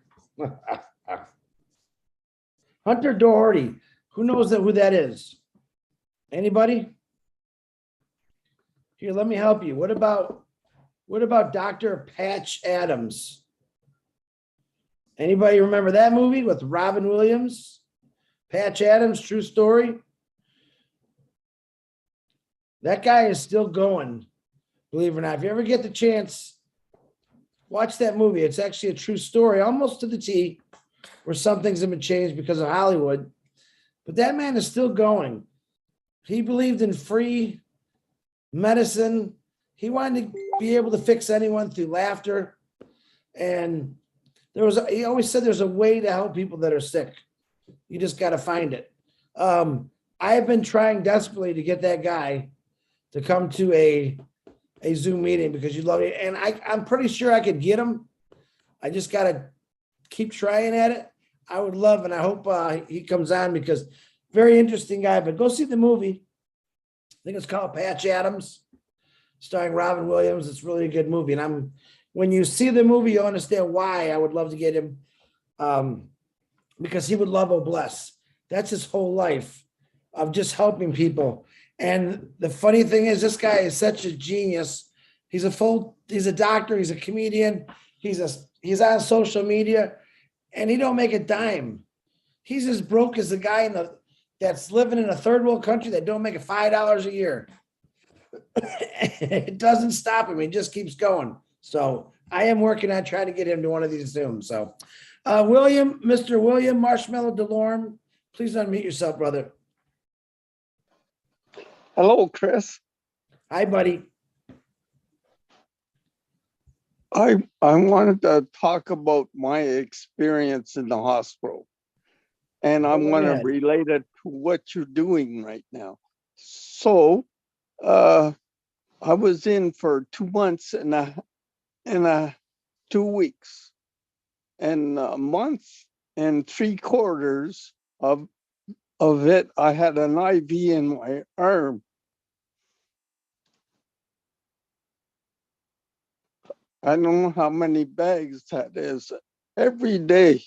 Doherty. Who knows who that is? Anybody? Here, let me help you. What about Dr. Patch Adams? Anybody remember that movie with Robin Williams? Patch Adams, true story. That guy is still going, believe it or not. If you ever get the chance, watch that movie. It's actually a true story, almost to the T, where some things have been changed because of Hollywood. But that man is still going. He believed in free medicine. He wanted to be able to fix anyone through laughter. And he always said there's a way to help people that are sick. You just got to find it. I have been trying desperately to get that guy to come to a Zoom meeting because you love it. And I'm pretty sure I could get him. I just got to keep trying at it. I would love, and I hope he comes on because very interesting guy. But go see the movie. I think it's called Patch Adams, starring Robin Williams. It's really a good movie. And when you see the movie, you'll understand why I would love to get him, because he would love Obless. That's his whole life of just helping people. And the funny thing is, this guy is such a genius. He's a doctor. He's a comedian. He's on social media, and he don't make a dime. He's as broke as the guy that's living in a third world country that don't make $5 a year. It doesn't stop him. He just keeps going. So I am working on trying to get him to one of these Zooms. So Mr. William Marshmallow DeLorme, please unmute yourself, brother. Hello, Chris. Hi, buddy. I wanted to talk about my experience in the hospital, and I want to relate it to what you're doing right now. So, I was in for 2 months and 2 weeks, and a month and 3/4 of it, I had an IV in my arm. I don't know how many bags that is every day.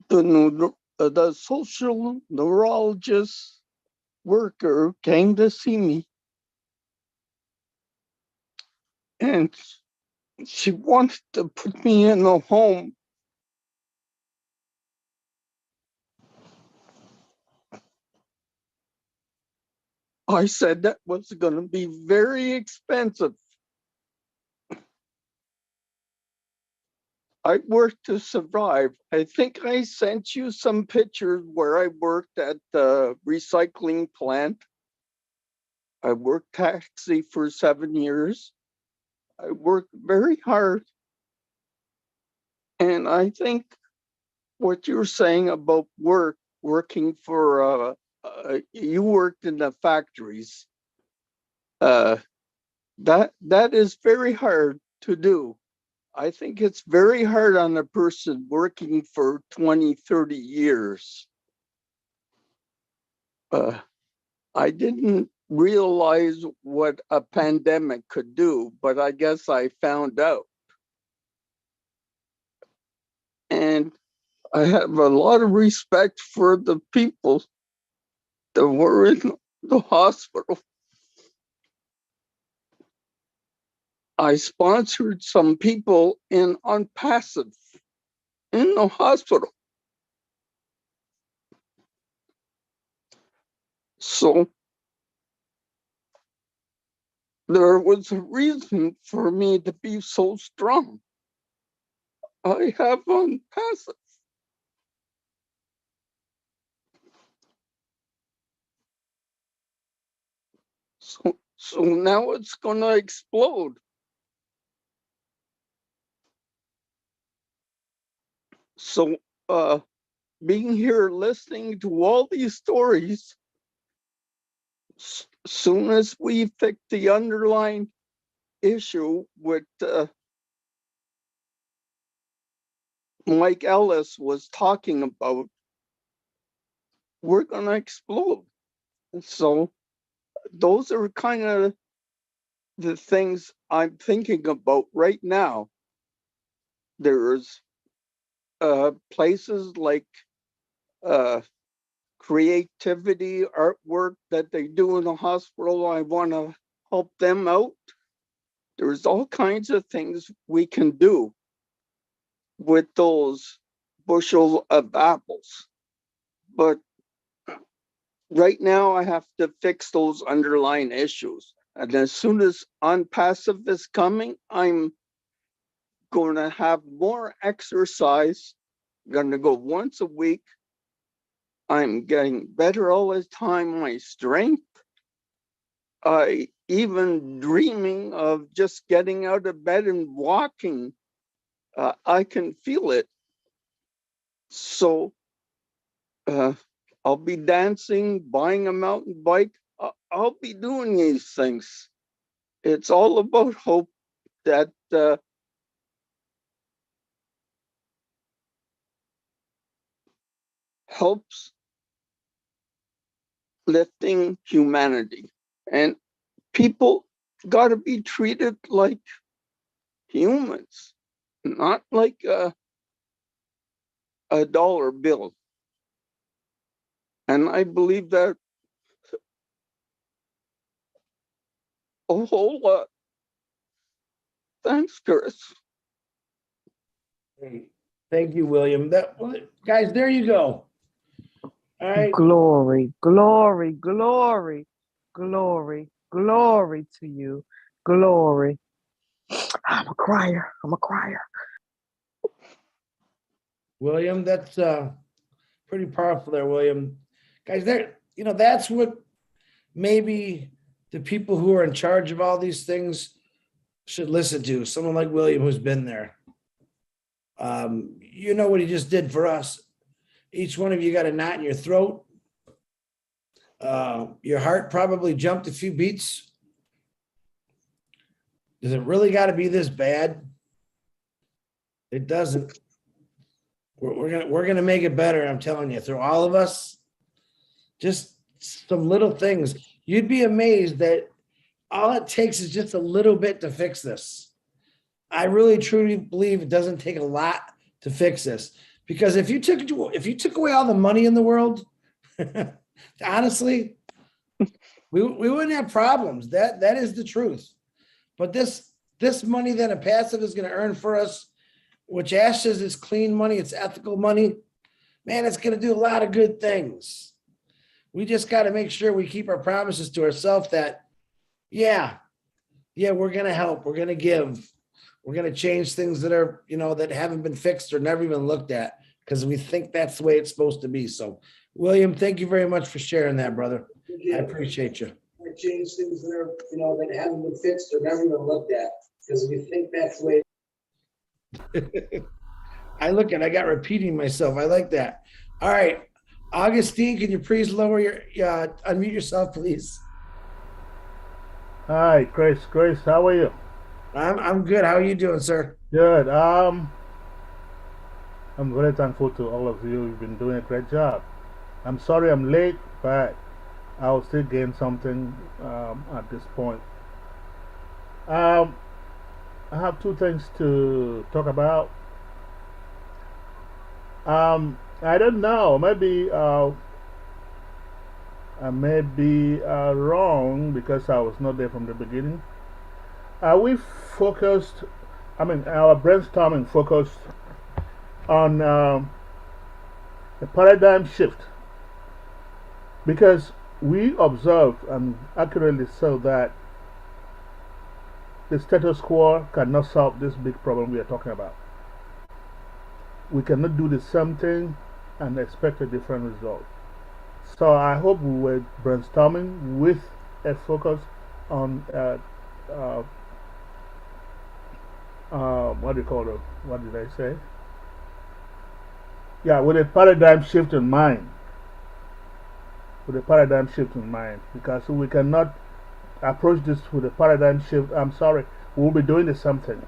The social neurologist worker came to see me, and she wanted to put me in a home. I said that was going to be very expensive. I worked to survive. I think I sent you some pictures where I worked at the recycling plant. I worked taxi for 7 years. I worked very hard. And I think what you're saying about working for you worked in the factories. That is very hard to do. I think it's very hard on a person working for 20, 30 years. I didn't realize what a pandemic could do, but I guess I found out. And I have a lot of respect for the people that were in the hospital. I sponsored some people on passive in the hospital. So there was a reason for me to be so strong. I have on passive. So now it's gonna explode. So being here listening to all these stories, soon as we fix the underlying issue with Mike Ellis was talking about, we're gonna explode. So those are kind of the things I'm thinking about right now. There's places like creativity, artwork that they do in the hospital. I want to help them out. There's all kinds of things we can do with those bushel of apples. But right now I have to fix those underlying issues. And as soon as unpassive is coming, I'm going to have more exercise. I'm going to go once a week. I'm getting better all the time, my strength. I even dreaming of just getting out of bed and walking. I can feel it. So I'll be dancing, buying a mountain bike. I'll be doing these things. It's all about hope that helps lifting humanity. And people got to be treated like humans, not like a dollar bill. And I believe that a whole lot. Thanks, Chris. Hey, thank you, William. Guys, there you go. All right. Glory, glory, glory, glory, glory to you. Glory. I'm a crier. I'm a crier. William, that's pretty powerful there, William. Guys, that's what maybe the people who are in charge of all these things should listen to. Someone like William who's been there. You know what he just did for us. Each one of you got a knot in your throat. Your heart probably jumped a few beats. Does it really got to be this bad? It doesn't. We're gonna make it better. I'm telling you, through all of us, just some little things. You'd be amazed that all it takes is just a little bit to fix this. I really truly believe it doesn't take a lot to fix this, because if you took away all the money in the world, honestly, we wouldn't have problems. That is the truth. But this money that a passive is going to earn for us, which Ash says is clean money, it's ethical money, man, it's going to do a lot of good things. We just got to make sure we keep our promises to ourselves that, yeah, we're going to help, we're going to give, we're going to change things that are, that haven't been fixed or never even looked at, because we think that's the way it's supposed to be. So, William, thank you very much for sharing that, brother. I appreciate you. Change things that are, that haven't been fixed or never even looked at, because we think that's the way. I got repeating myself. I like that. All right. Augustine, can you please lower your, unmute yourself, please? Hi, Chris. Chris, how are you? I'm good. How are you doing, sir? Good. I'm very thankful to all of you. You've been doing a great job. I'm sorry I'm late, but I'll still gain something at this point. Um, I have two things to talk about. I don't know. Maybe I may be wrong because I was not there from the beginning. We focused. I mean, our brainstorming focused on a paradigm shift because we observed and accurately saw that the status quo cannot solve this big problem we are talking about. We cannot do the same thing and expect a different result. So I hope we were brainstorming with a focus on uh, what do you call it? What did I say? Yeah, with a paradigm shift in mind. With a paradigm shift in mind, because we cannot approach this with a paradigm shift. I'm sorry, we'll be doing the same thing.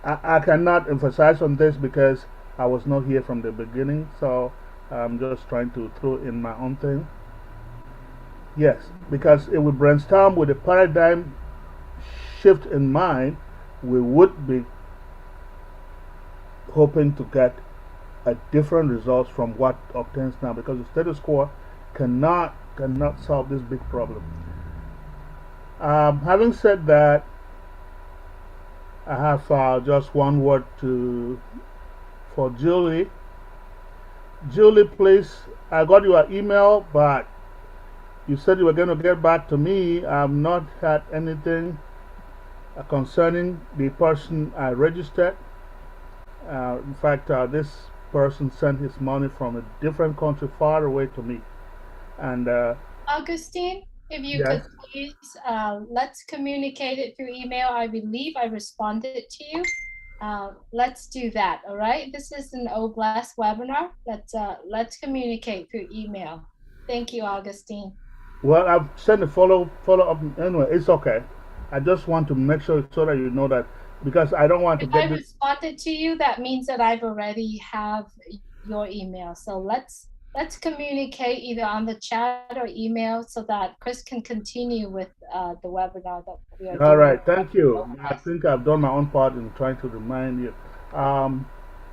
I cannot emphasize on this because I was not here from the beginning, so I'm just trying to throw in my own thing. Yes, because if we brainstorm with a paradigm shift in mind, we would be hoping to get a different results from what obtains now, because the status quo cannot solve this big problem. Having said that, I have just one word for Julie. Julie, please, I got your email, but you said you were going to get back to me. I've not had anything concerning the person I registered. In fact, this person sent his money from a different country far away to me. And Augustine, if you yes, could please, let's communicate it through email. I believe I responded to you. Let's do that. All right. This is an OBLAST webinar. Let's communicate through email. Thank you, Augustine. well, I've sent a follow up. Anyway, it's okay. I just want to make sure so that you know that, because I don't want to If I get this. responded to you, that means that I've already have your email. So let's communicate either on the chat or email so that Chris can continue with the webinar that we are All doing. right, thank you. I think I've done my own part in trying to remind you.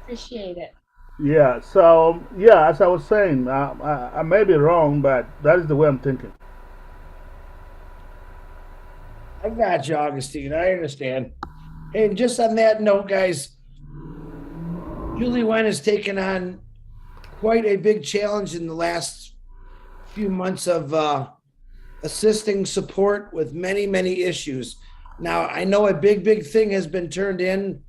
Appreciate it. Yeah, so, yeah, as I was saying, I may be wrong, but that is the way I'm thinking. I got you, Augustine. I understand. And just on that note, guys, Julie Wen has taken on quite a big challenge in the last few months of assisting support with many issues. Now, I know a big thing has been turned in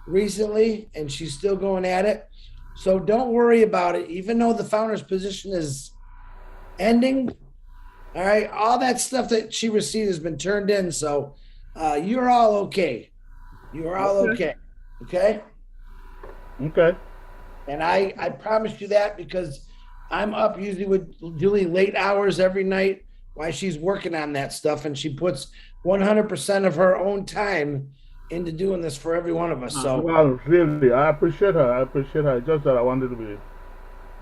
recently, and she's still going at it. So don't worry about it. Even though the founder's position is ending, all right, all that stuff that she received has been turned in. So you're all okay. You are all okay. Okay. Okay. And I promise you that because I'm up usually with Julie late hours every night while she's working on that stuff, and she puts 100% of her own time into doing this for every one of us. So, well, really, I appreciate her. I appreciate her. It's just that I wanted to be.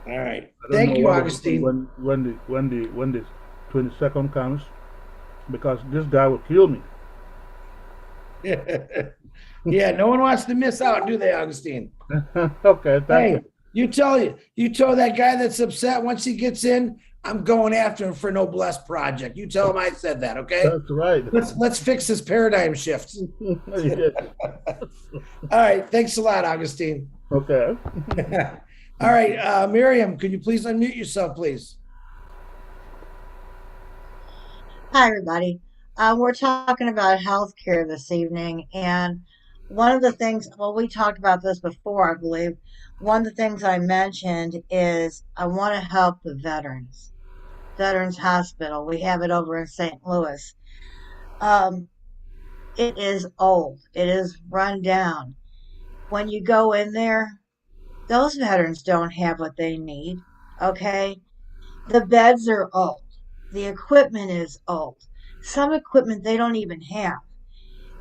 all right, I don't thank know you, what will happen Augustine. when the 22nd comes, because this guy will kill me. Yeah, no one wants to miss out, do they, Augustine? Okay, thank Hey, you. you tell that guy that's upset once he gets in, I'm going after him for no blessed project. You tell him I said that, okay? That's right. Let's fix this paradigm shift. Yes. All right, thanks a lot, Augustine. Okay. All right, Miriam, could you please unmute yourself, please? Hi, everybody. We're talking about healthcare this evening, and one of the things, well, we talked about this before, I believe. One of the things I mentioned is I want to help the Veterans Hospital. We have it over in St. Louis. It is old, it is run down. When you go in there, those veterans don't have what they need. Okay. The beds are old. The equipment is old. Some equipment they don't even have.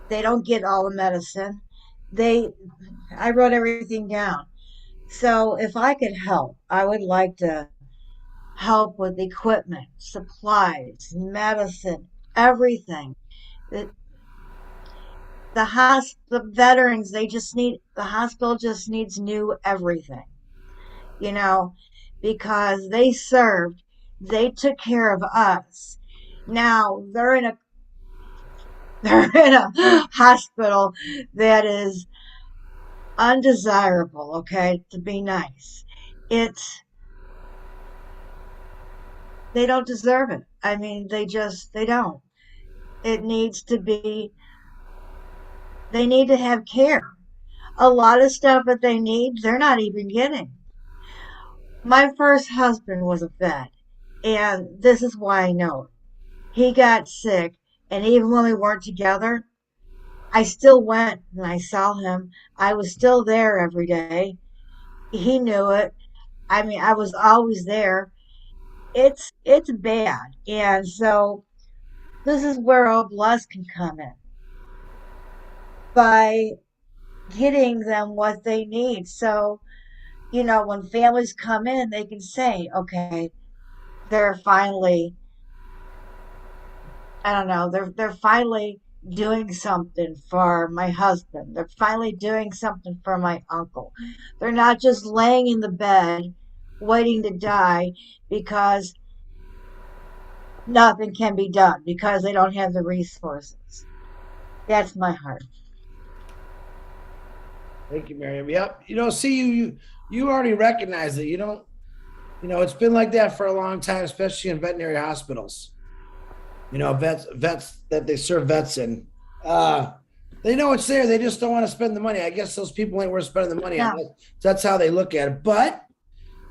They don't get all the medicine. They, I wrote everything down. So if I could help, I would like to help with equipment, supplies, medicine, everything. The, the veterans, they just need, the hospital just needs new everything, you know, because they served, they took care of us. Now they're in a hospital that is undesirable, okay, to be nice. It's they don't deserve it. I mean, they don't. It needs to be they need to have care. A lot of stuff that they need, they're not even getting. My first husband was a vet, and this is why I know it. He got sick, and even when we weren't together, I still went and I saw him. I was still there every day. He knew it. I mean, I was always there. It's bad, and so this is where Oblast can come in by getting them what they need. So when families come in, they can say, okay, they're finally, I don't know, they're finally doing something for my husband. They're finally doing something for my uncle. They're not just laying in the bed waiting to die because nothing can be done because they don't have the resources. That's my heart. Thank you, Miriam. Yep. See, you already recognize it. You don't. It's been like that for a long time, especially in veterinary hospitals. Vets that they serve vets in. They know it's there. They just don't want to spend the money. I guess those people ain't worth spending the money on. That's how they look at it. But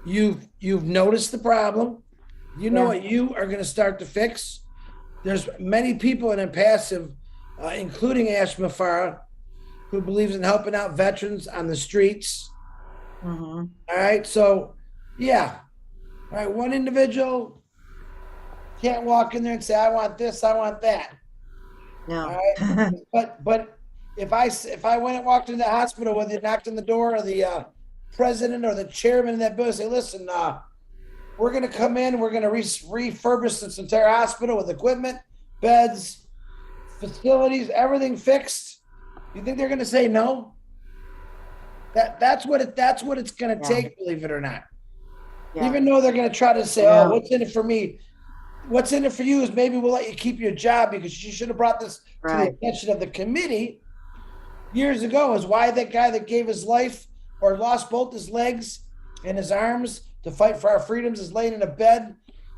you've noticed the problem. You know what you are going to start to fix. There's many people in Impassive, including Ash Mafara, who believes in helping out veterans on the streets. Mm-hmm. All right. So, yeah. All right. One individual can't walk in there and say, I want this, I want that. No. All right. but if I went and walked into the hospital, whether you knocked on the door or the president or the chairman of that building, say, listen, we're going to come in, we're going to refurbish this entire hospital with equipment, beds, facilities, everything fixed. You think they're going to say no? That's what it's going to take, believe it or not. Yeah. Even though they're going to try to say, oh, what's in it for me? What's in it for you is maybe we'll let you keep your job because you should have brought this to the attention of the committee years ago. Is why that guy that gave his life or lost both his legs and his arms to fight for our freedoms is laying in a bed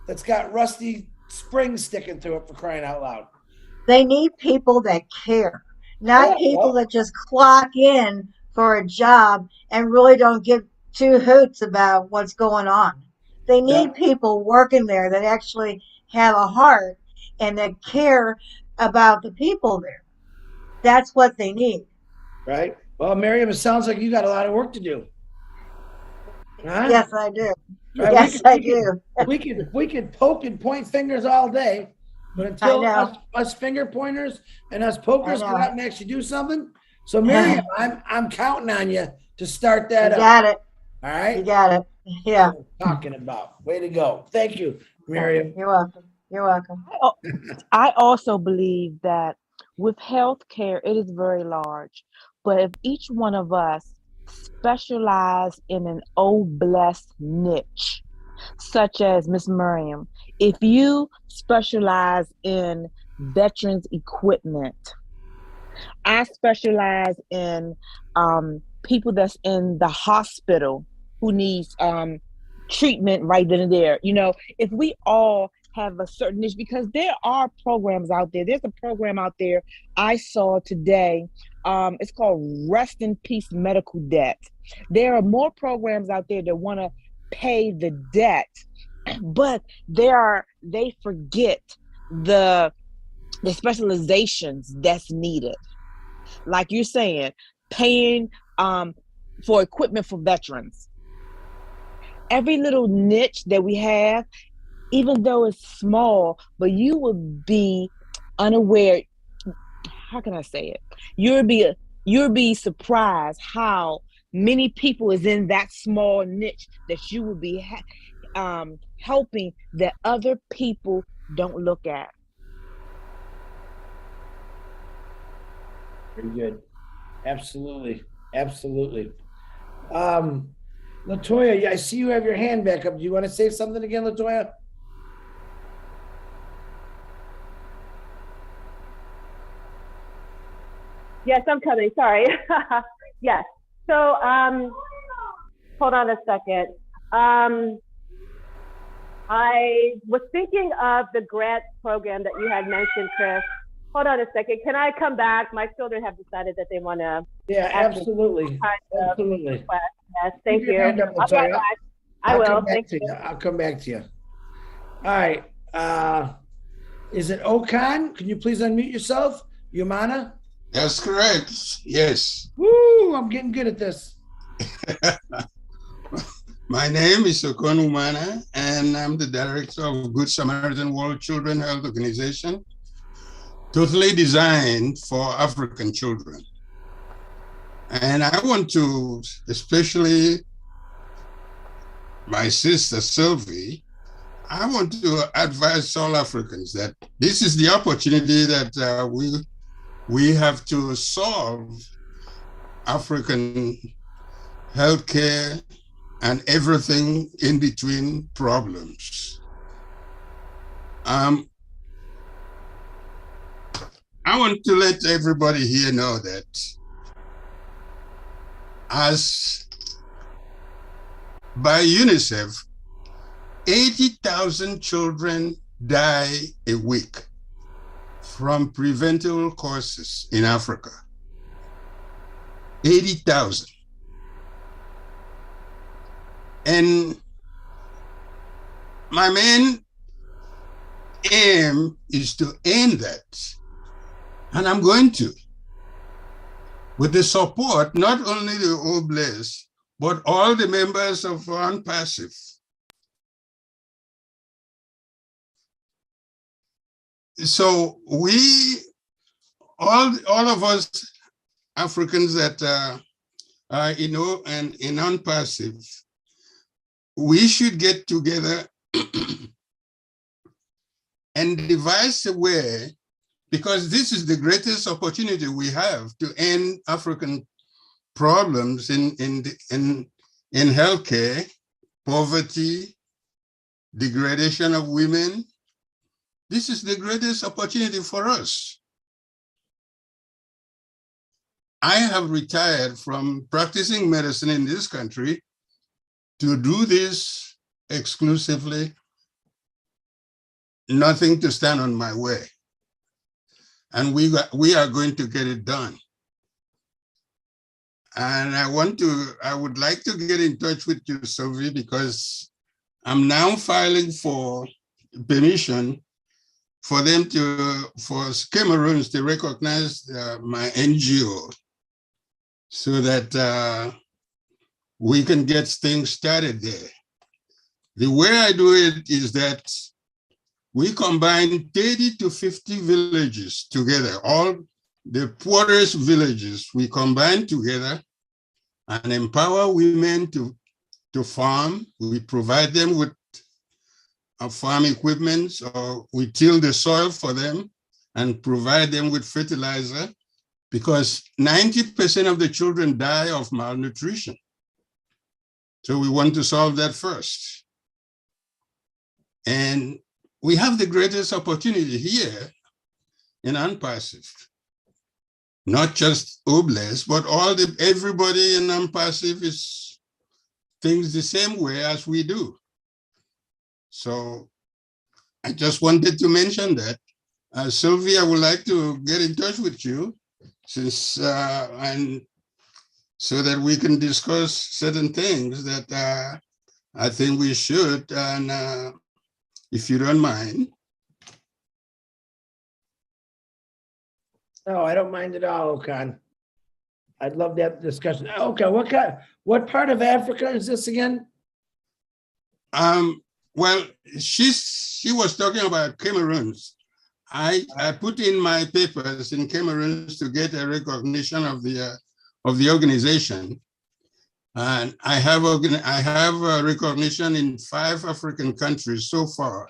that's got rusty springs sticking to it, for crying out loud. They need people that care, not people that just clock in for a job and really don't give two hoots about what's going on. They need people working there that actually have a heart and that care about the people there. That's what they need. Right. Well, Miriam, it sounds like you got a lot of work to do. Huh? Yes, I do. Right? Yes, I do. We could poke and point fingers all day, but until us finger pointers and us pokers go out and actually do something. So Miriam, I'm counting on you to start that up. You got it. All right. You got it. Yeah. Talking about. Way to go. Thank you, Miriam. You're welcome. You're welcome. I also believe that with healthcare, it is very large. But if each one of us specialize in an blessed niche, such as Miss Miriam, if you specialize in veterans equipment, I specialize in people that's in the hospital who needs treatment right then and there. If we all have a certain niche, because there are programs out there. There's a program out there I saw today. It's called Rest in Peace Medical Debt. There are more programs out there that want to pay the debt, but they forget the specializations that's needed. Like you're saying, paying for equipment for veterans. every little niche that we have, even though it's small, but you will be unaware. How can I say it? You'll be surprised how many people is in that small niche that you will be helping that other people don't look at. Very good. Absolutely. Absolutely. Latoya, I see you have your hand back up. Do you want to say something again, Latoya? Yes, I'm coming. Sorry. Yes. So, hold on a second. I was thinking of the grant program that you had mentioned, Chris. Hold on a second. Can I come back? My children have decided that they want to. Yeah, absolutely. Absolutely. Yes, thank you. Up, I'll be right back. I will. Thank you. I'll come back to you. All right. Is it Okan? Can you please unmute yourself? Yumana? That's correct. Yes. Woo, I'm getting good at this. My name is Okon Umana, and I'm the director of Good Samaritan World Children Health Organization, totally designed for African children. And I want to, especially my sister Sylvie, I want to advise all Africans that this is the opportunity that we have to solve African healthcare and everything in between problems. I want to let everybody here know that as by UNICEF, 80,000 children die a week from preventable causes in Africa. 80,000. And my main aim is to end that. And I'm going to, with the support, not only the Oblast, but all the members of Unpassive. So all of us Africans that are in Unpassive, we should get together and devise a way, because this is the greatest opportunity we have to end African problems in healthcare, poverty, degradation of women. This is the greatest opportunity for us. I have retired from practicing medicine in this country to do this exclusively, nothing to stand on my way. And we are going to get it done. And I would like to get in touch with you, Sylvie, because I'm now filing for permission for them for Cameroons to recognize my NGO so that we can get things started there. The way I do it is that we combine 30 to 50 villages together, all the poorest villages, we combine together and empower women to farm. We provide them with farm equipment, or we till the soil for them and provide them with fertilizer, because 90% of the children die of malnutrition. So we want to solve that first. And we have the greatest opportunity here in Unpassive. Not just Oblast, but everybody in Unpassive is thinks the same way as we do. So I just wanted to mention that. Sylvia, I would like to get in touch with you and so that we can discuss certain things that I think we should, and if you don't mind. No, I don't mind at all, Okan. I'd love to have the discussion. Okay, what part of Africa is this again? Well, she was talking about Cameroons. I put in my papers in Cameroon to get a recognition of the organization, and I have a recognition in 5 African countries so far.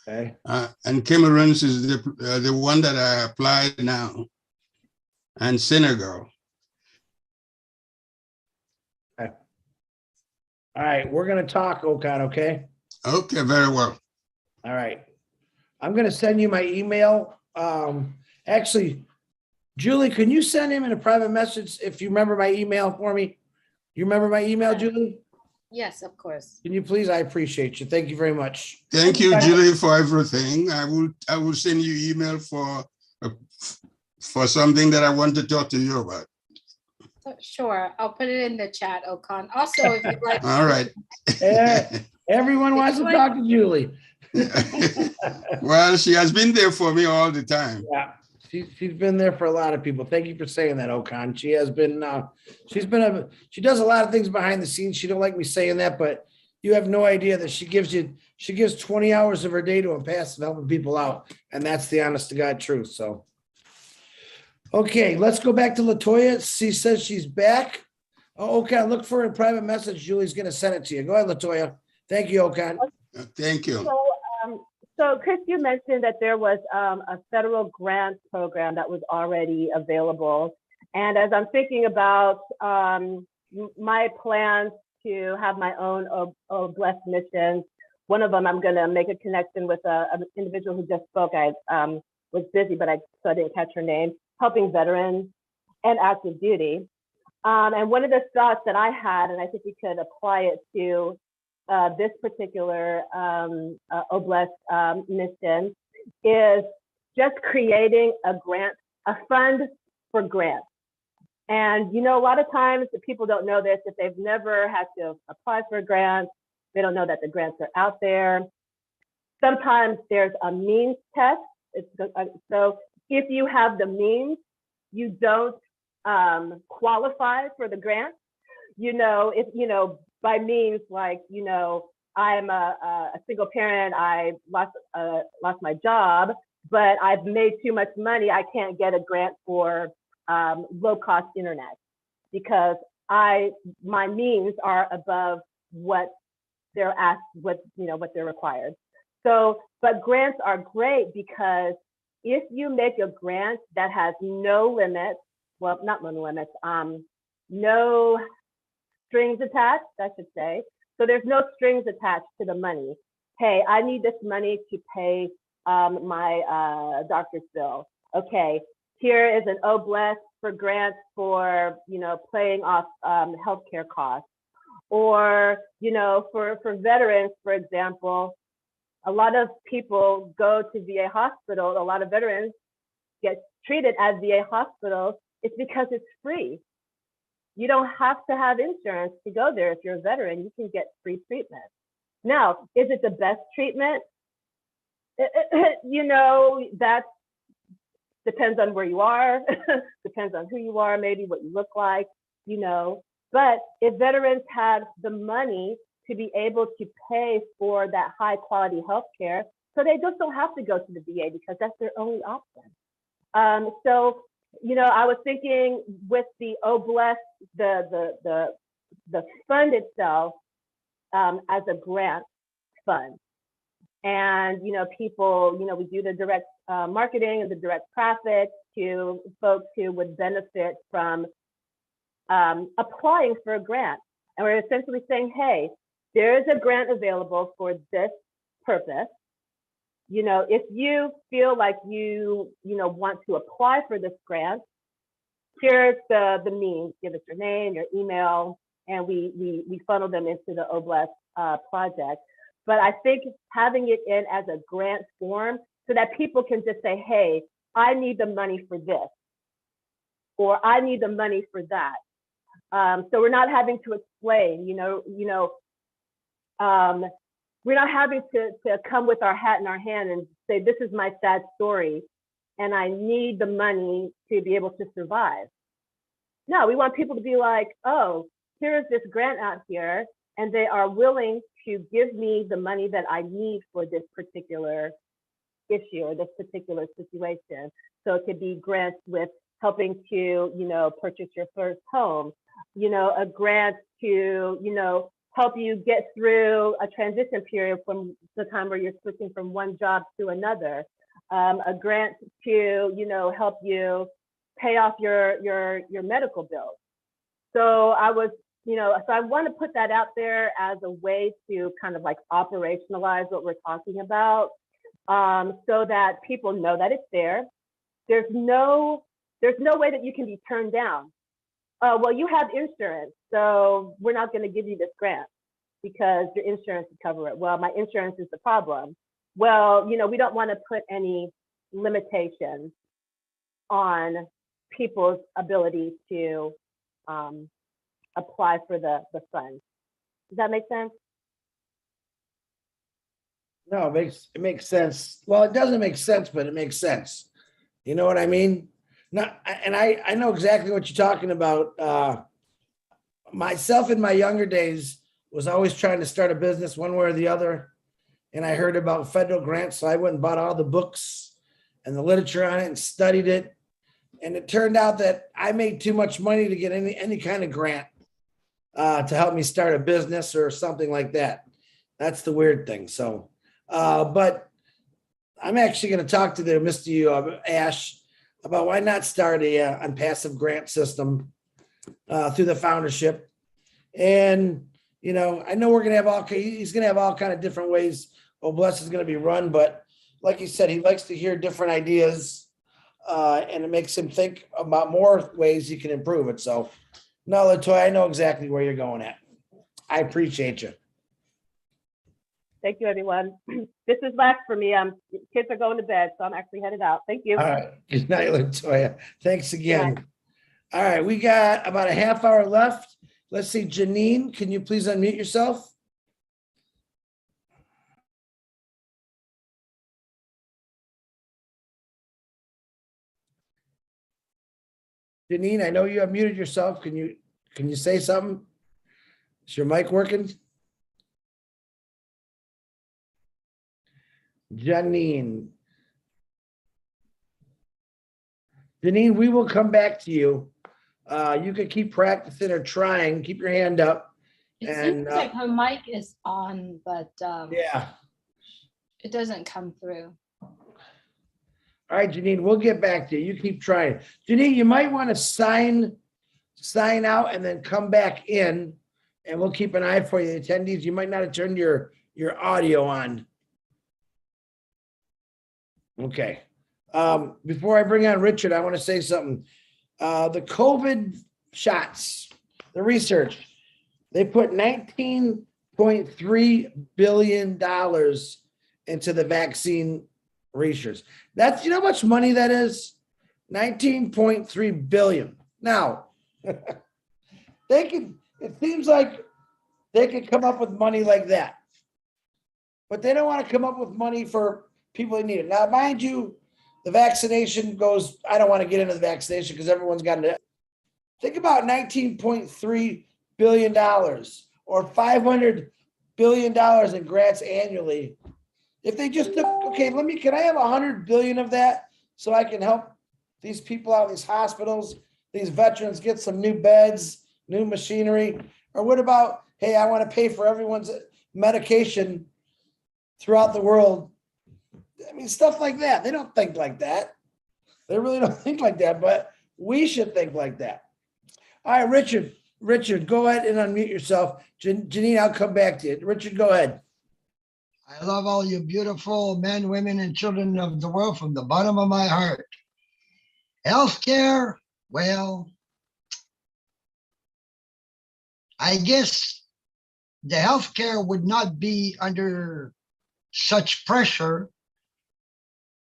Okay. And Cameroon is the one that I applied now, and Senegal. Okay. All right, we're gonna talk, Okan, okay? Okay, very well. All right. I'm gonna send you my email. Actually, Julie, can you send him in a private message if you remember my email for me? You remember my email, Julie? Yes, of course. Can you please? I appreciate you. Thank you very much. Thank you, Julie, for everything. I will send you email for something that I want to talk to you about. Sure, I'll put it in the chat, Okan. Also, if you'd like. All right. Everyone wants to talk to Julie. Well, she has been there for me all the time. Yeah, she's been there for a lot of people. Thank you for saying that, Okan. She has been. She does a lot of things behind the scenes. She don't like me saying that, but you have no idea that she gives 20 hours of her day to a passive helping people out, and that's the honest to God truth. So. Okay, let's go back to Latoya. She says she's back. Oh, Okan, look for a private message. Julie's going to send it to you. Go ahead, Latoya. Thank you, Okan. Thank you. So Chris, you mentioned that there was a federal grant program that was already available. And as I'm thinking about my plans to have my own Blessed missions, one of them, I'm going to make a connection with an individual who just spoke. I was busy, so I didn't catch her name. Helping veterans and active duty. And one of the thoughts that I had, and I think we could apply it to this particular Oblast mission, is just creating a fund for grants. And, you know, a lot of times the people don't know this, if they've never had to apply for grants, they don't know that the grants are out there. Sometimes there's a means test. So if you have the means, you don't qualify for the grant. You know, if, you know, by means, like, you know, I'm a single parent, I lost my job, but I've made too much money, I can't get a grant for low-cost internet because my means are above what they're asked, what they're required. So, but grants are great because if you make a grant that has no limits, well, not no limits, no strings attached, I should say. So there's no strings attached to the money. Hey, I need this money to pay my doctor's bill. Okay, here is an Oblast for grants for, you know, paying off healthcare costs. Or, you know, for veterans, for example, a lot of people go to VA hospital. A lot of veterans get treated at VA hospitals. It's because it's free. You don't have to have insurance to go there. If you're a veteran, you can get free treatment. Now, is it the best treatment? You know, that depends on where you are, depends on who you are, maybe what you look like, you know. But if veterans had the money to be able to pay for that high quality healthcare, so they just don't have to go to the VA because that's their only option. So, you know, I was thinking with the Oblast, the fund itself as a grant fund. And, you know, people, you know, we do the direct marketing and the direct traffic to folks who would benefit from applying for a grant. And we're essentially saying, hey, there is a grant available for this purpose. You know, if you feel like you want to apply for this grant, here's the means. Give us your name, your email, and we funnel them into the Oblast project. But I think having it in as a grant form so that people can just say, hey, I need the money for this, or I need the money for that. So we're not having to explain, we're not having to come with our hat in our hand and say, this is my sad story, and I need the money to be able to survive. No, we want people to be like, oh, here's this grant out here. and they are willing to give me the money that I need for this particular issue or this particular situation. So it could be grants with helping to, purchase your first home, a grant to, help you get through a transition period from the time where you're switching from one job to another, a grant to, help you pay off your medical bills. So I was, so I want to put that out there as a way to kind of like operationalize what we're talking about, so that people know that it's there. There's no way that you can be turned down. Well, you have insurance, so we're not going to give you this grant because your insurance will cover it. Well, my insurance is the problem. Well, we don't want to put any limitations on people's ability to apply for the funds. Does that make sense? No, it makes sense. Well, it doesn't make sense, but it makes sense. You know what I mean? I know exactly what you're talking about. Myself in my younger days was always trying to start a business one way or the other. And I heard about federal grants. So I went and bought all the books and the literature on it and studied it. And it turned out that I made too much money to get any kind of grant to help me start a business or something like that. That's the weird thing. So, but I'm actually going to talk to the Mr. Ash about why not start a passive grant system through the foundership. And, I know we're going to have he's going to have all kind of different ways Obless is going to be run, but like you said, he likes to hear different ideas and it makes him think about more ways he can improve it. So no, LaToya, I know exactly where you're going at. I appreciate you. Thank you, everyone. This is last for me. Kids are going to bed, so I'm actually headed out. Thank you. All right. Good night, LaToya. Thanks again. All right. We got about a half hour left. Let's see. Janine, can you please unmute yourself? Janine, I know you have muted yourself. Can you say something? Is your mic working? Janine, we will come back to you. You can keep practicing or trying. Keep your hand up. It seems like her mic is on, but yeah, it doesn't come through. All right, Janine, we'll get back to you. You keep trying. Janine, you might want to sign out and then come back in, and we'll keep an eye for you, attendees. You might not have turned your audio on. Okay. Before I bring on Richard, I want to say something. The COVID shots, the research, they put $19.3 billion into the vaccine research. That's, you know how much money that is? 19.3 billion. Now, it seems like they could come up with money like that, but they don't want to come up with money for people that need it. Now, mind you, the vaccination goes, I don't want to get into the vaccination because everyone's got it. Think about $19.3 billion or $500 billion in grants annually. If they just took, okay, can I have 100 billion of that so I can help these people out in these hospitals, these veterans get some new beds, new machinery? Or what about, hey, I want to pay for everyone's medication throughout the world. I mean, stuff like that. They don't think like that. They really don't think like that, but we should think like that. All right, Richard, go ahead and unmute yourself. Janine, I'll come back to you. Richard, go ahead. I love all you beautiful men, women, and children of the world from the bottom of my heart. Healthcare, well, I guess the healthcare would not be under such pressure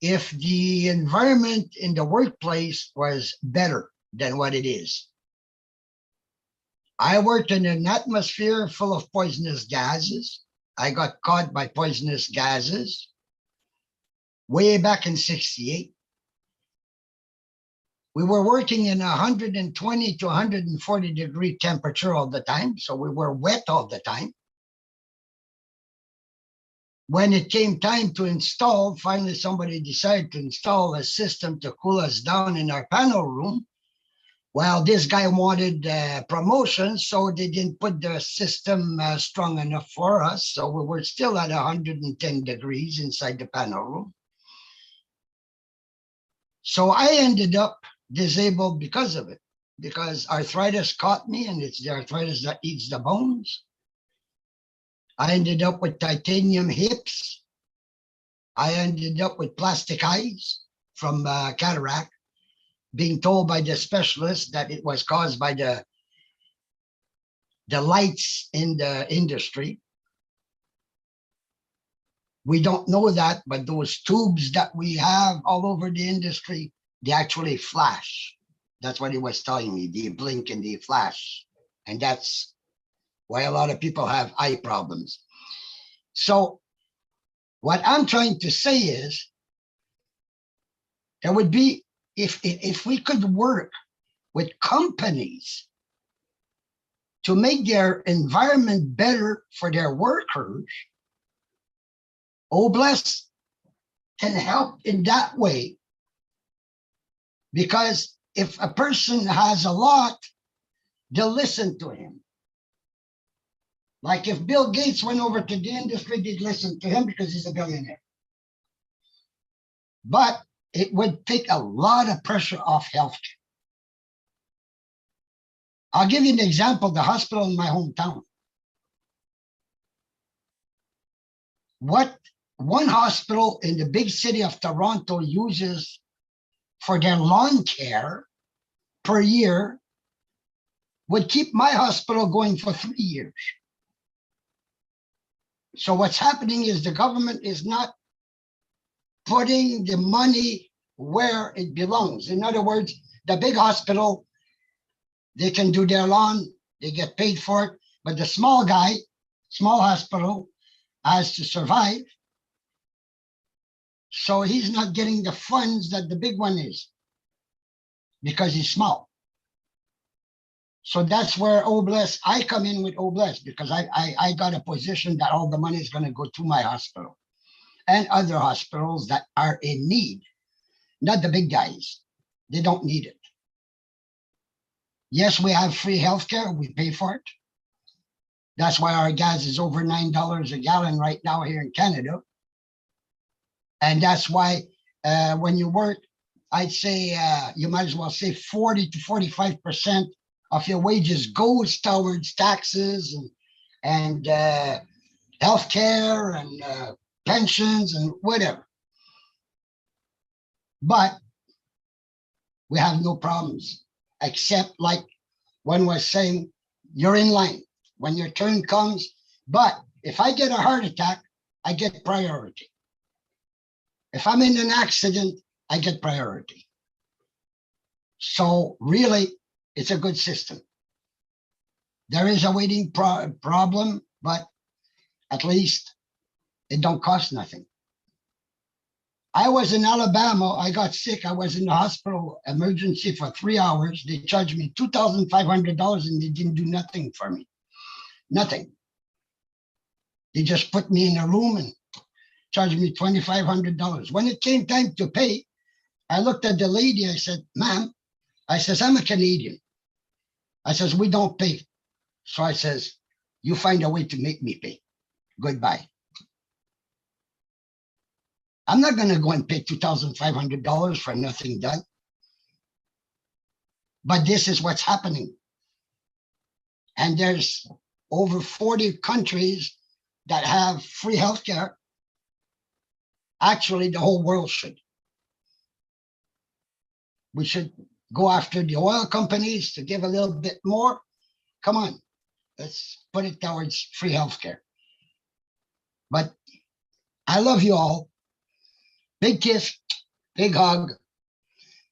if the environment in the workplace was better than what it is. I worked in an atmosphere full of poisonous gases. I got caught by poisonous gases way back in '68. We were working in 120 to 140 degree temperature all the time, so we were wet all the time. When it came time to install, finally somebody decided to install a system to cool us down in our panel room. Well, this guy wanted promotion, so they didn't put the system strong enough for us. So we were still at 110 degrees inside the panel room. So I ended up disabled because of it, because arthritis caught me, and it's the arthritis that eats the bones. I ended up with titanium hips. I ended up with plastic eyes from cataract, being told by the specialist that it was caused by the lights in the industry. We don't know that, but those tubes that we have all over the industry, they actually flash. That's what he was telling me. They blink and they flash. And that's why a lot of people have eye problems. So what I'm trying to say is, there would be, if we could work with companies to make their environment better for their workers, Oblast can help in that way. Because if a person has a lot, they'll listen to him. Like if Bill Gates went over to the industry, they'd listen to him because he's a billionaire. But it would take a lot of pressure off healthcare. I'll give you an example, the hospital in my hometown. What one hospital in the big city of Toronto uses for their lawn care per year would keep my hospital going for 3 years. So what's happening is the government is not putting the money where it belongs. In other words, the big hospital, they can do their lawn, they get paid for it, but the small guy, small hospital, has to survive. So he's not getting the funds that the big one is because he's small. So that's where Oblast, I come in with Oblast because I got a position that all the money is going to go to my hospital and other hospitals that are in need, not the big guys. They don't need it. Yes, we have free healthcare. We pay for it. That's why our gas is over $9 a gallon right now here in Canada. And that's why when you work, I'd say you might as well say 40 to 45% of your wages goes towards taxes and healthcare and pensions and whatever. But we have no problems, except like one was saying, you're in line when your turn comes. But if I get a heart attack, I get priority. If I'm in an accident, I get priority. So really, it's a good system. There is a waiting problem, but at least it don't cost nothing. I was in Alabama. I got sick. I was in the hospital emergency for 3 hours. They charged me $2,500 and they didn't do nothing for me. Nothing. They just put me in a room and charged me $2,500. When it came time to pay, I looked at the lady. I said, ma'am, I says, I'm a Canadian. I says, we don't pay. So I says, you find a way to make me pay. Goodbye. I'm not going to go and pay $2,500 for nothing done. But this is what's happening. And there's over 40 countries that have free healthcare. Actually, the whole world should. We should go after the oil companies to give a little bit more. Come on, let's put it towards free healthcare. But I love you all. Big kiss, big hug.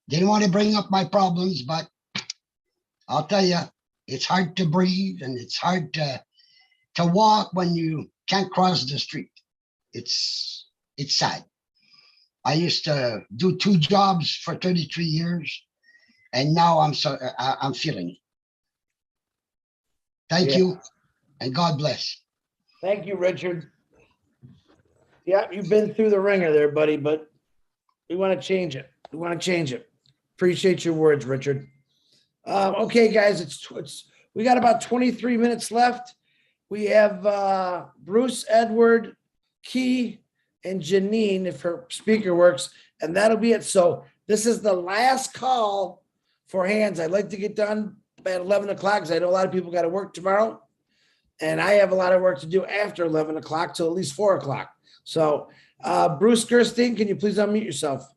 Didn't want to bring up my problems, but I'll tell you, it's hard to breathe and it's hard to walk when you can't cross the street. It's sad. I used to do 2 jobs for 33 years. and now I'm feeling. Thank Yeah. you, and God bless. Thank you, Richard. Yeah, you've been through the ringer there, buddy, but we want to change it. We want to change it. Appreciate your words, Richard. Okay, guys, we got about 23 minutes left. We have Bruce, Edward, Key, and Janine, if her speaker works, and that'll be it. So this is the last call for hands. I'd like to get done at 11 o'clock because I know a lot of people got to work tomorrow. And I have a lot of work to do after 11 o'clock till at least 4 o'clock. So Bruce Gerstein, can you please unmute yourself?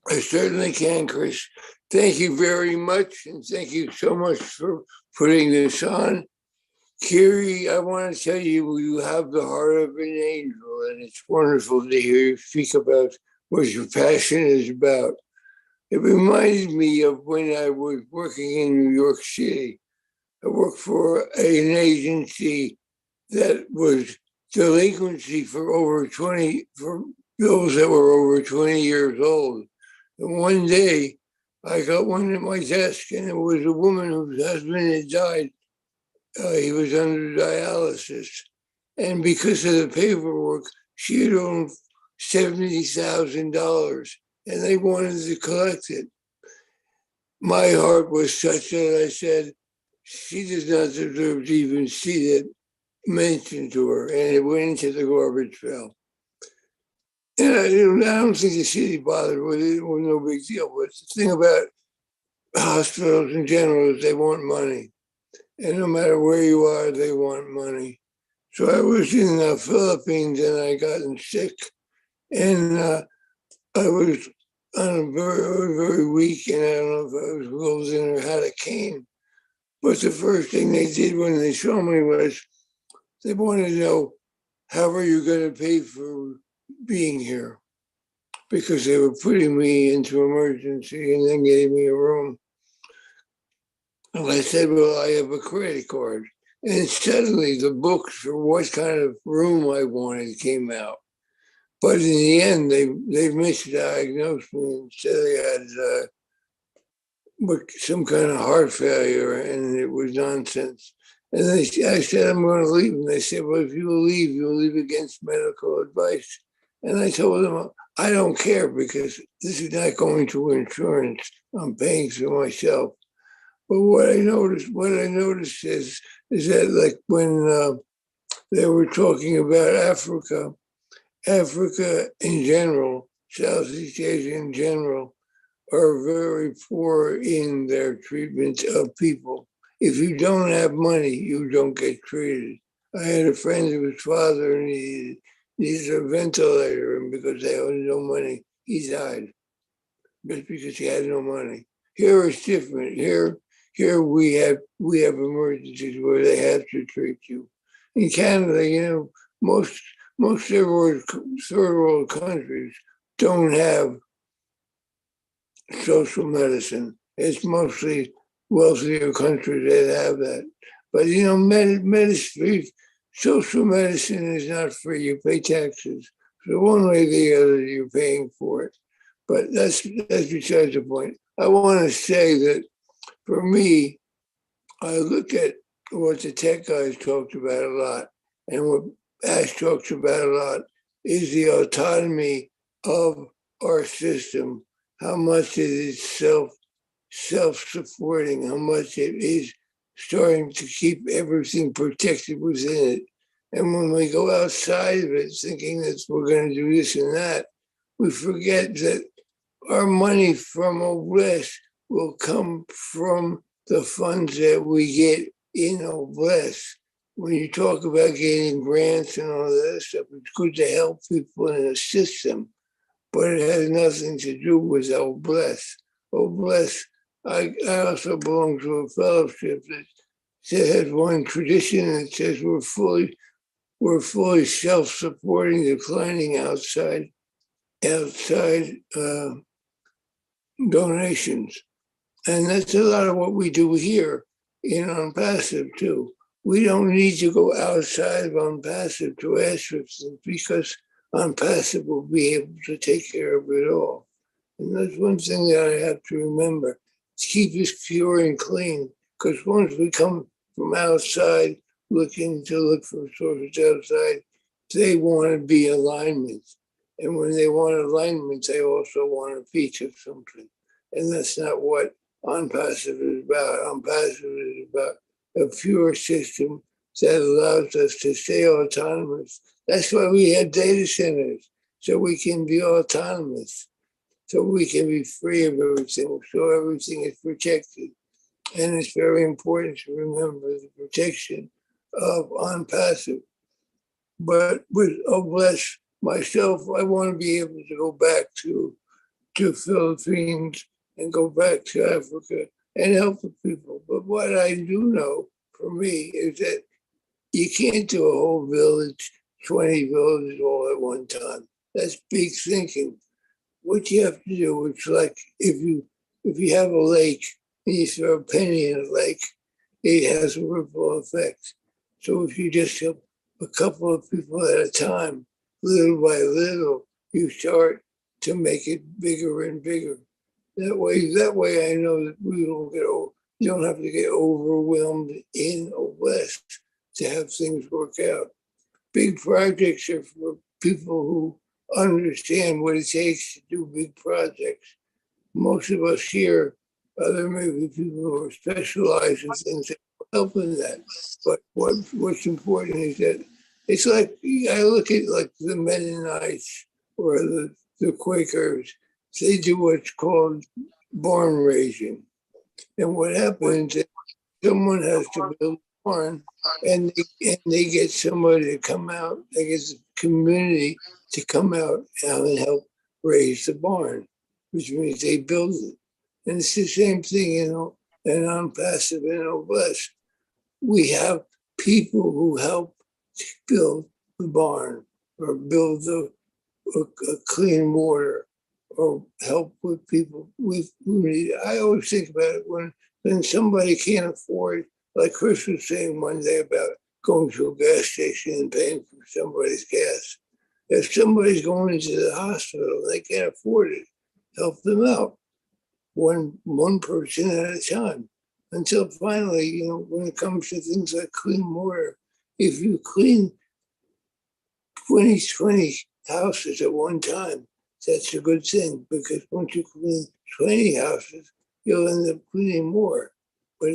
I certainly can, Chris. Thank you very much. And thank you so much for putting this on. Kiri, I want to tell you, you have the heart of an angel, and it's wonderful to hear you speak about what your passion is about. It reminds me of when I was working in New York City. I worked for an agency that was delinquency for bills that were over 20 years old. And one day I got one at my desk, and it was a woman whose husband had died. He was under dialysis. And because of the paperwork, she had owed $70,000, and they wanted to collect it. My heart was such that I said, she does not deserve to even see that mentioned to her, and it went into the garbage pail. And I don't think the city bothered with it. It was no big deal. But the thing about hospitals in general is they want money. And no matter where you are, they want money. So I was in the Philippines and I gotten sick. And I was on a very, very weak, and I don't know if I was wheeled or had a cane. But the first thing they did when they saw me was they wanted to know, how are you going to pay for being here? Because they were putting me into emergency and then gave me a room. And I said, well, I have a credit card. And suddenly the books for what kind of room I wanted came out. But in the end, they misdiagnosed me and said I had some kind of heart failure, and it was nonsense. And I said, I'm going to leave. And they said, well, if you leave, you'll leave against medical advice. And I told them, I don't care, because this is not going to insurance. I'm paying for myself. But what I noticed is that, like, when they were talking about Africa in general, Southeast Asia in general, are very poor in their treatment of people. If you don't have money, you don't get treated. I had a friend whose father needed a ventilator, and because they had no money, he died. Just because he had no money. Here it's different. Here we have emergencies where they have to treat you. In Canada, most third world countries don't have social medicine. It's mostly wealthier countries that have that. But medicine, social medicine is not free. You pay taxes. So one way or the other, you're paying for it. But that's besides the point. I want to say that for me, I look at what the tech guys talked about a lot, and what Ash talks about a lot, is the autonomy of our system, how much it is self-supporting, how much it is starting to keep everything protected within it. And when we go outside of it, thinking that we're going to do this and that, we forget that our money from OBLESS will come from the funds that we get in OBLESS. When you talk about getting grants and all that stuff, it's good to help people in a system, but it has nothing to do with OBLESS. OBLESS, I also belong to a fellowship that has one tradition that says we're fully self-supporting, declining outside donations. And that's a lot of what we do here in OnPassive too. We don't need to go outside of OnPassive to ask for things, because OnPassive will be able to take care of it all. And that's one thing that I have to remember. keep us pure and clean. Because once we come from outside, looking to look for sources outside, they want to be alignments. And when they want alignments, they also want a piece of something. And that's not what on-passive is about. On-passive is about a pure system that allows us to stay autonomous. That's why we have data centers, so we can be autonomous, so we can be free of everything, so everything is protected. And it's very important to remember the protection of on-passive. But with bless myself, I want to be able to go back to Philippines and go back to Africa and help the people. But what I do know for me is that you can't do a whole village, 20 villages all at one time. That's big thinking. What you have to do, it's like if you have a lake and you throw a penny in a lake, it has a ripple effect. So if you just help a couple of people at a time, little by little, you start to make it bigger and bigger. That way I know that we don't you don't have to get overwhelmed in or less to have things work out. Big projects are for people who understand what it takes to do big projects. Most of us here, there may be people who are specialized in things that help in that. But what's important is that it's like, I look at like the Mennonites or the Quakers, they do what's called barn raising. And what happens is someone has to build a barn and they get somebody to come out, they get the community to come out and help raise the barn, which means they build it. And it's the same thing, and on-passive and OBLESS. We have people who help build the barn or build a clean water or help with people who need. I always think about it when somebody can't afford, like Chris was saying one day about going to a gas station and paying for somebody's gas. If somebody's going into the hospital, they can't afford it, help them out, one person at a time, until finally, when it comes to things like clean water, if you clean 20 houses at one time, that's a good thing, because once you clean 20 houses, you'll end up cleaning more. But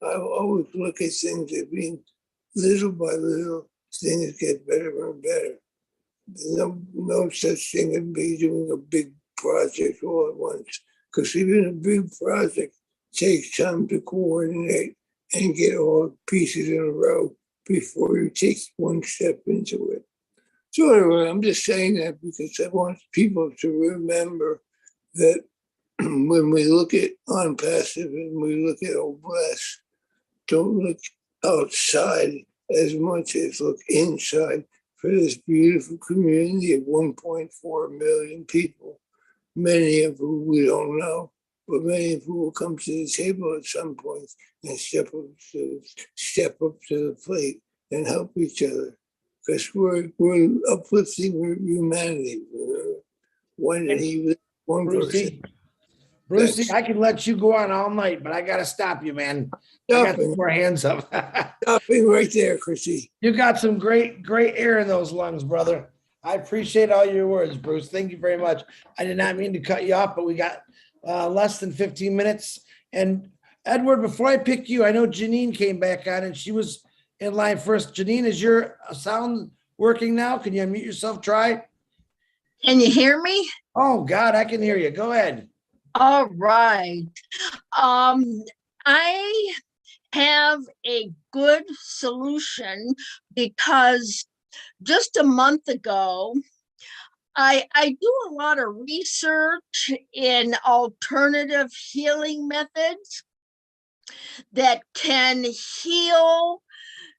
I always look at things as being little by little, things get better and better. There's no such thing as be doing a big project all at once, because even a big project takes time to coordinate and get all the pieces in a row before you take one step into it. So anyway, I'm just saying that because I want people to remember that when we look at on-passive and we look at OBLESS, don't look outside as much as look inside for this beautiful community of 1.4 million people, many of whom we don't know, but many of whom will come to the table at some point and step up to the plate and help each other. Because we're uplifting humanity. One person. Brucey, I can let you go on all night, but I got to stop you, man. I got some more hands up. Stopping right there, Chrissy. You got some great air in those lungs, brother. I appreciate all your words, Bruce. Thank you very much. I did not mean to cut you off, but we got less than 15 minutes. And Edward, before I pick you, I know Janine came back on and she was in line first. Janine, is your sound working now? Can you unmute yourself? Try. Can you hear me? Oh, God, I can hear you. Go ahead. All right. I have a good solution because just a month ago, I do a lot of research in alternative healing methods that can heal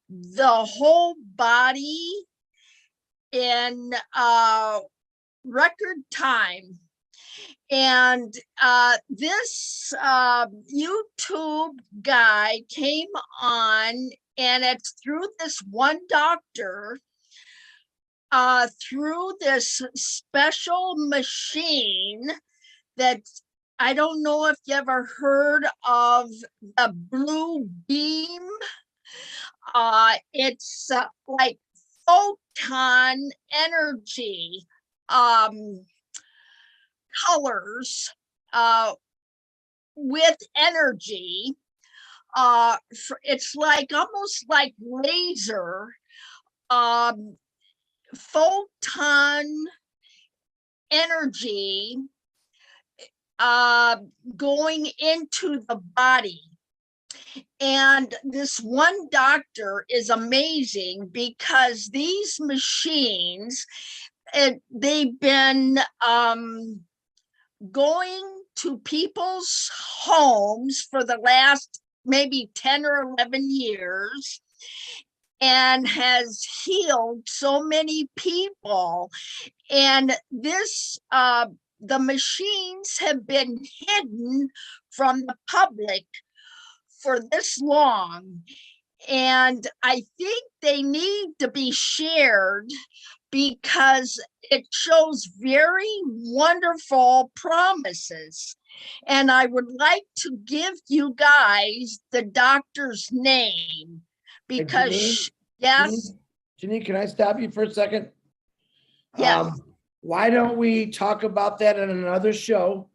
the whole body in record time. And this YouTube guy came on, and it's through this one doctor, through this special machine that I don't know if you ever heard of the blue beam. It's like photon energy colors with energy. It's like almost like laser photon energy going into the body. And this one doctor is amazing because these machines, they've been going to people's homes for the last maybe 10 or 11 years and has healed so many people. And this, the machines have been hidden from the public for this long. And I think they need to be shared because it shows very wonderful promises. And I would like to give you guys the doctor's name because, yes. Janine, can I stop you for a second? Yes. Why don't we talk about that in another show?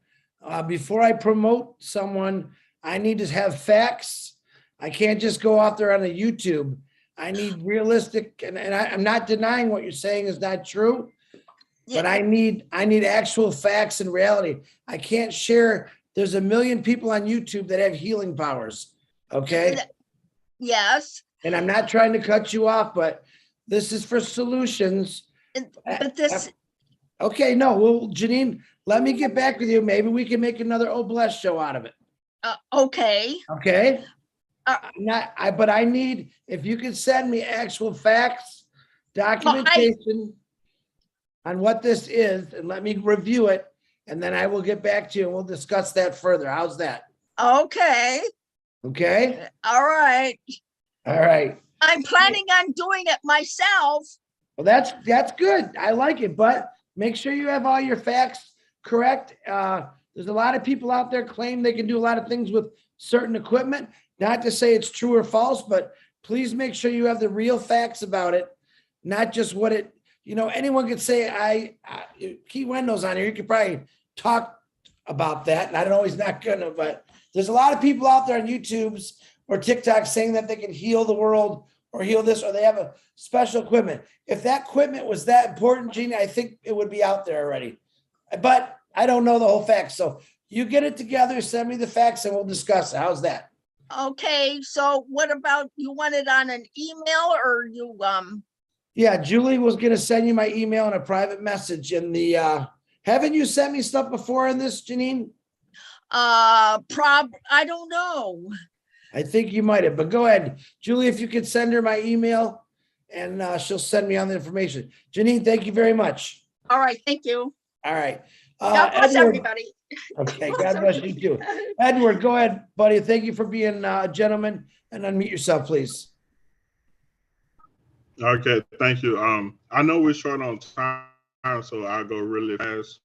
Before I promote someone, I need to have facts. I can't just go out there on a YouTube. I need realistic, and I'm not denying what you're saying is not true, but I need actual facts and reality. I can't share. There's a million people on YouTube that have healing powers. Okay. Yes. And I'm not trying to cut you off, but this is for solutions. But this. Okay, no, well, Janine, let me get back with you. Maybe we can make another Oh Bless show out of it. Okay. Okay. But I need, if you could send me actual facts, documentation on what this is, and let me review it, and then I will get back to you and we'll discuss that further. How's that? Okay. Okay. All right. All right. I'm planning on doing it myself. Well, that's good. I like it, but make sure you have all your facts correct. There's a lot of people out there claim they can do a lot of things with certain equipment. Not to say it's true or false, but please make sure you have the real facts about it, not just what it, anyone could say, Key Wendell's on here. You could probably talk about that. And I don't know, he's not gonna, but there's a lot of people out there on YouTube's or TikTok saying that they can heal the world or heal this, or they have a special equipment. If that equipment was that important, Gina, I think it would be out there already. But I don't know the whole facts. So you get it together, send me the facts, and we'll discuss it. How's that? Okay, so what about, you want it on an email or you Yeah, Julie was gonna send you my email and a private message in the haven't you sent me stuff before in this, Janine? I don't know. I think you might have, but go ahead. Julie, if you could send her my email and she'll send me on the information. Janine, thank you very much. All right, thank you. All right. God bless Edward. everybody. Okay, God bless you too. Edward, go ahead, buddy. Thank you for being a gentleman, and unmute yourself, please. Okay, thank you. I know we're short on time, so I'll go really fast.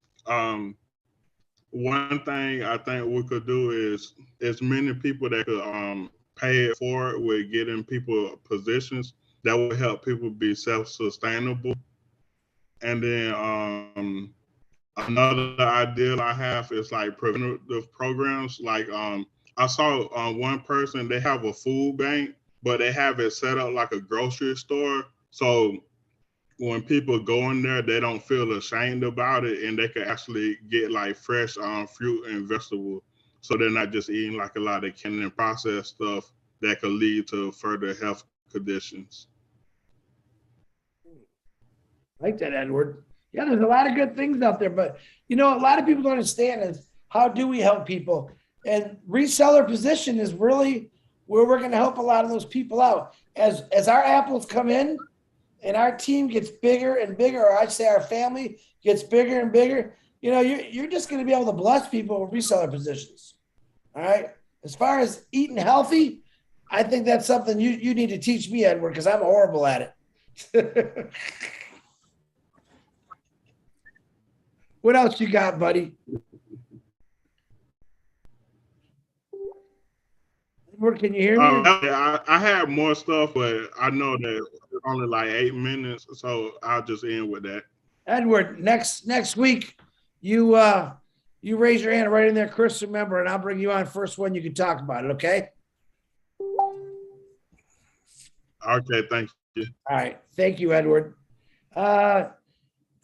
One thing I think we could do is as many people that could pay it forward with getting people positions that will help people be self-sustainable. And then another idea I have is like preventative programs. Like I saw one person, they have a food bank, but they have it set up like a grocery store. So when people go in there, they don't feel ashamed about it, and they can actually get like fresh fruit and vegetables. So they're not just eating like a lot of canned and processed stuff that could lead to further health conditions. I like that, Edward. Yeah, there's a lot of good things out there, but a lot of people don't understand is how do we help people? And reseller position is really where we're going to help a lot of those people out. As our apples come in and our team gets bigger and bigger, or I'd say our family gets bigger and bigger, you're just going to be able to bless people with reseller positions. All right. As far as eating healthy, I think that's something you need to teach me, Edward, because I'm horrible at it. What else you got, buddy? Edward, can you hear me? I have more stuff, but I know that it's only like 8 minutes, so I'll just end with that. Edward, next week, you raise your hand right in there, Chris, remember, and I'll bring you on first one. You can talk about it, okay? Okay, thank you. All right. Thank you, Edward.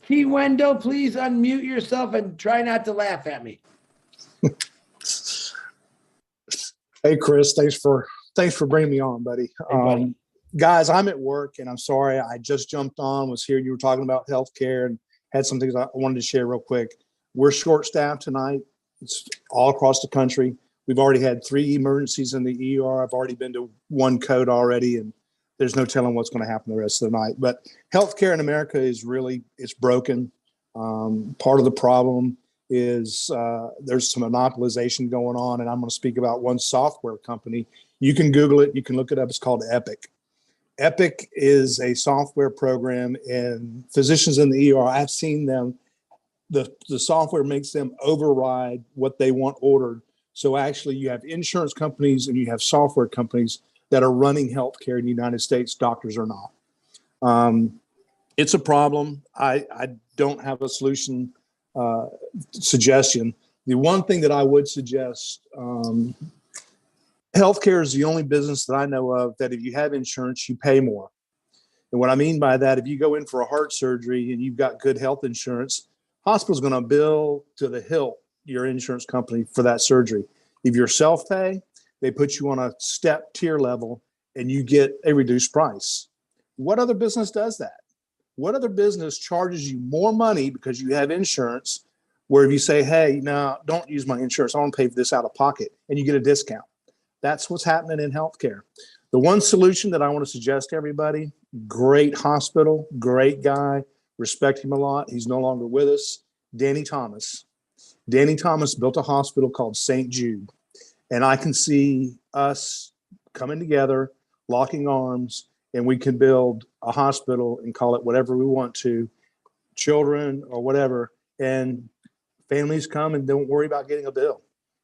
Key Wendell, please unmute yourself and try not to laugh at me. Hey, Chris, thanks for bringing me on, buddy. Hey, buddy. Guys, I'm at work and I'm sorry. I just jumped on, was here. You were talking about healthcare and had some things I wanted to share real quick. We're short staffed tonight. It's all across the country. We've already had 3 emergencies in the ER. I've already been to 1 code already, and there's no telling what's going to happen the rest of the night. But healthcare in America is it's broken. Part of the problem is there's some monopolization going on, and I'm going to speak about one software company. You can Google it. You can look it up. It's called Epic. Epic is a software program, and physicians in the ER, I've seen them. The software makes them override what they want ordered. So actually, you have insurance companies and you have software companies that are running healthcare in the United States. Doctors are not. It's a problem. I don't have a solution suggestion. The one thing that I would suggest, healthcare is the only business that I know of that if you have insurance, you pay more. And what I mean by that, if you go in for a heart surgery and you've got good health insurance, hospital's going to bill to the hilt your insurance company for that surgery. If you're self-pay, they put you on a step tier level and you get a reduced price. What other business does that? What other business charges you more money because you have insurance, where if you say, hey, no, don't use my insurance, I want to pay for this out of pocket, and you get a discount? That's what's happening in healthcare. The one solution that I want to suggest to everybody, great hospital, great guy, respect him a lot. He's no longer with us. Danny Thomas. Danny Thomas built a hospital called St. Jude. And I can see us coming together, locking arms, and we can build a hospital and call it whatever we want to, children or whatever. And families come and don't worry about getting a bill.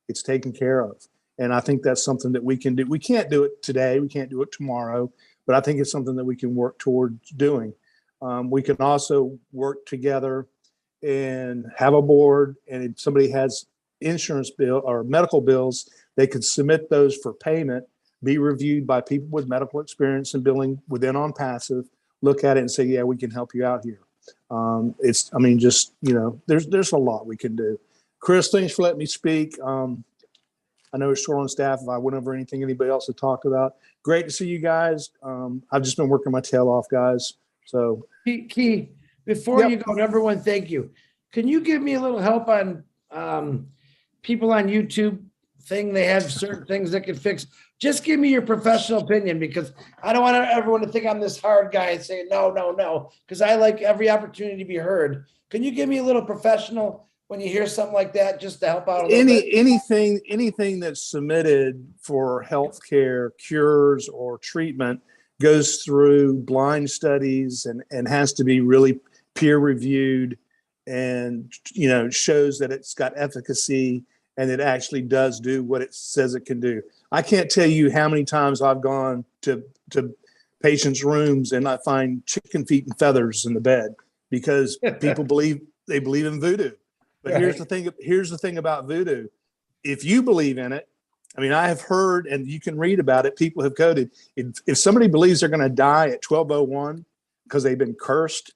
It's taken care of. And I think that's something that we can do. We can't do it today. We can't do it tomorrow, but I think it's something that we can work towards doing. We can also work together and have a board. And if somebody has insurance bill or medical bills, they could submit those for payment, be reviewed by people with medical experience and billing within On Passive, look at it and say, yeah, we can help you out here. There's a lot we can do. Chris, thanks for letting me speak. I know it's short on staff. If I went over anything anybody else to talk about, great to see you guys. I've just been working my tail off, guys. So Key, before you go, number one, thank you. Can you give me a little help on people on YouTube thing? They have certain things that can fix. Just give me your professional opinion, because I don't want everyone to think I'm this hard guy and say no, because I like every opportunity to be heard. Can you give me a little professional when you hear something like that, just to help out a little bit? Anything that's submitted for healthcare cures or treatment goes through blind studies and has to be really peer reviewed, and shows that it's got efficacy and it actually does do what it says it can do. I can't tell you how many times I've gone to patients' rooms and I find chicken feet and feathers in the bed because people believe in voodoo. But here's the thing about voodoo. If you believe in it, I mean, I have heard, and you can read about it, people have coded, if somebody believes they're going to die at 12:01 because they've been cursed,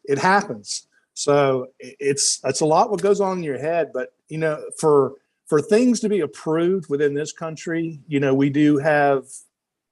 it happens. So it's a lot what goes on in your head. But, for things to be approved within this country, we do have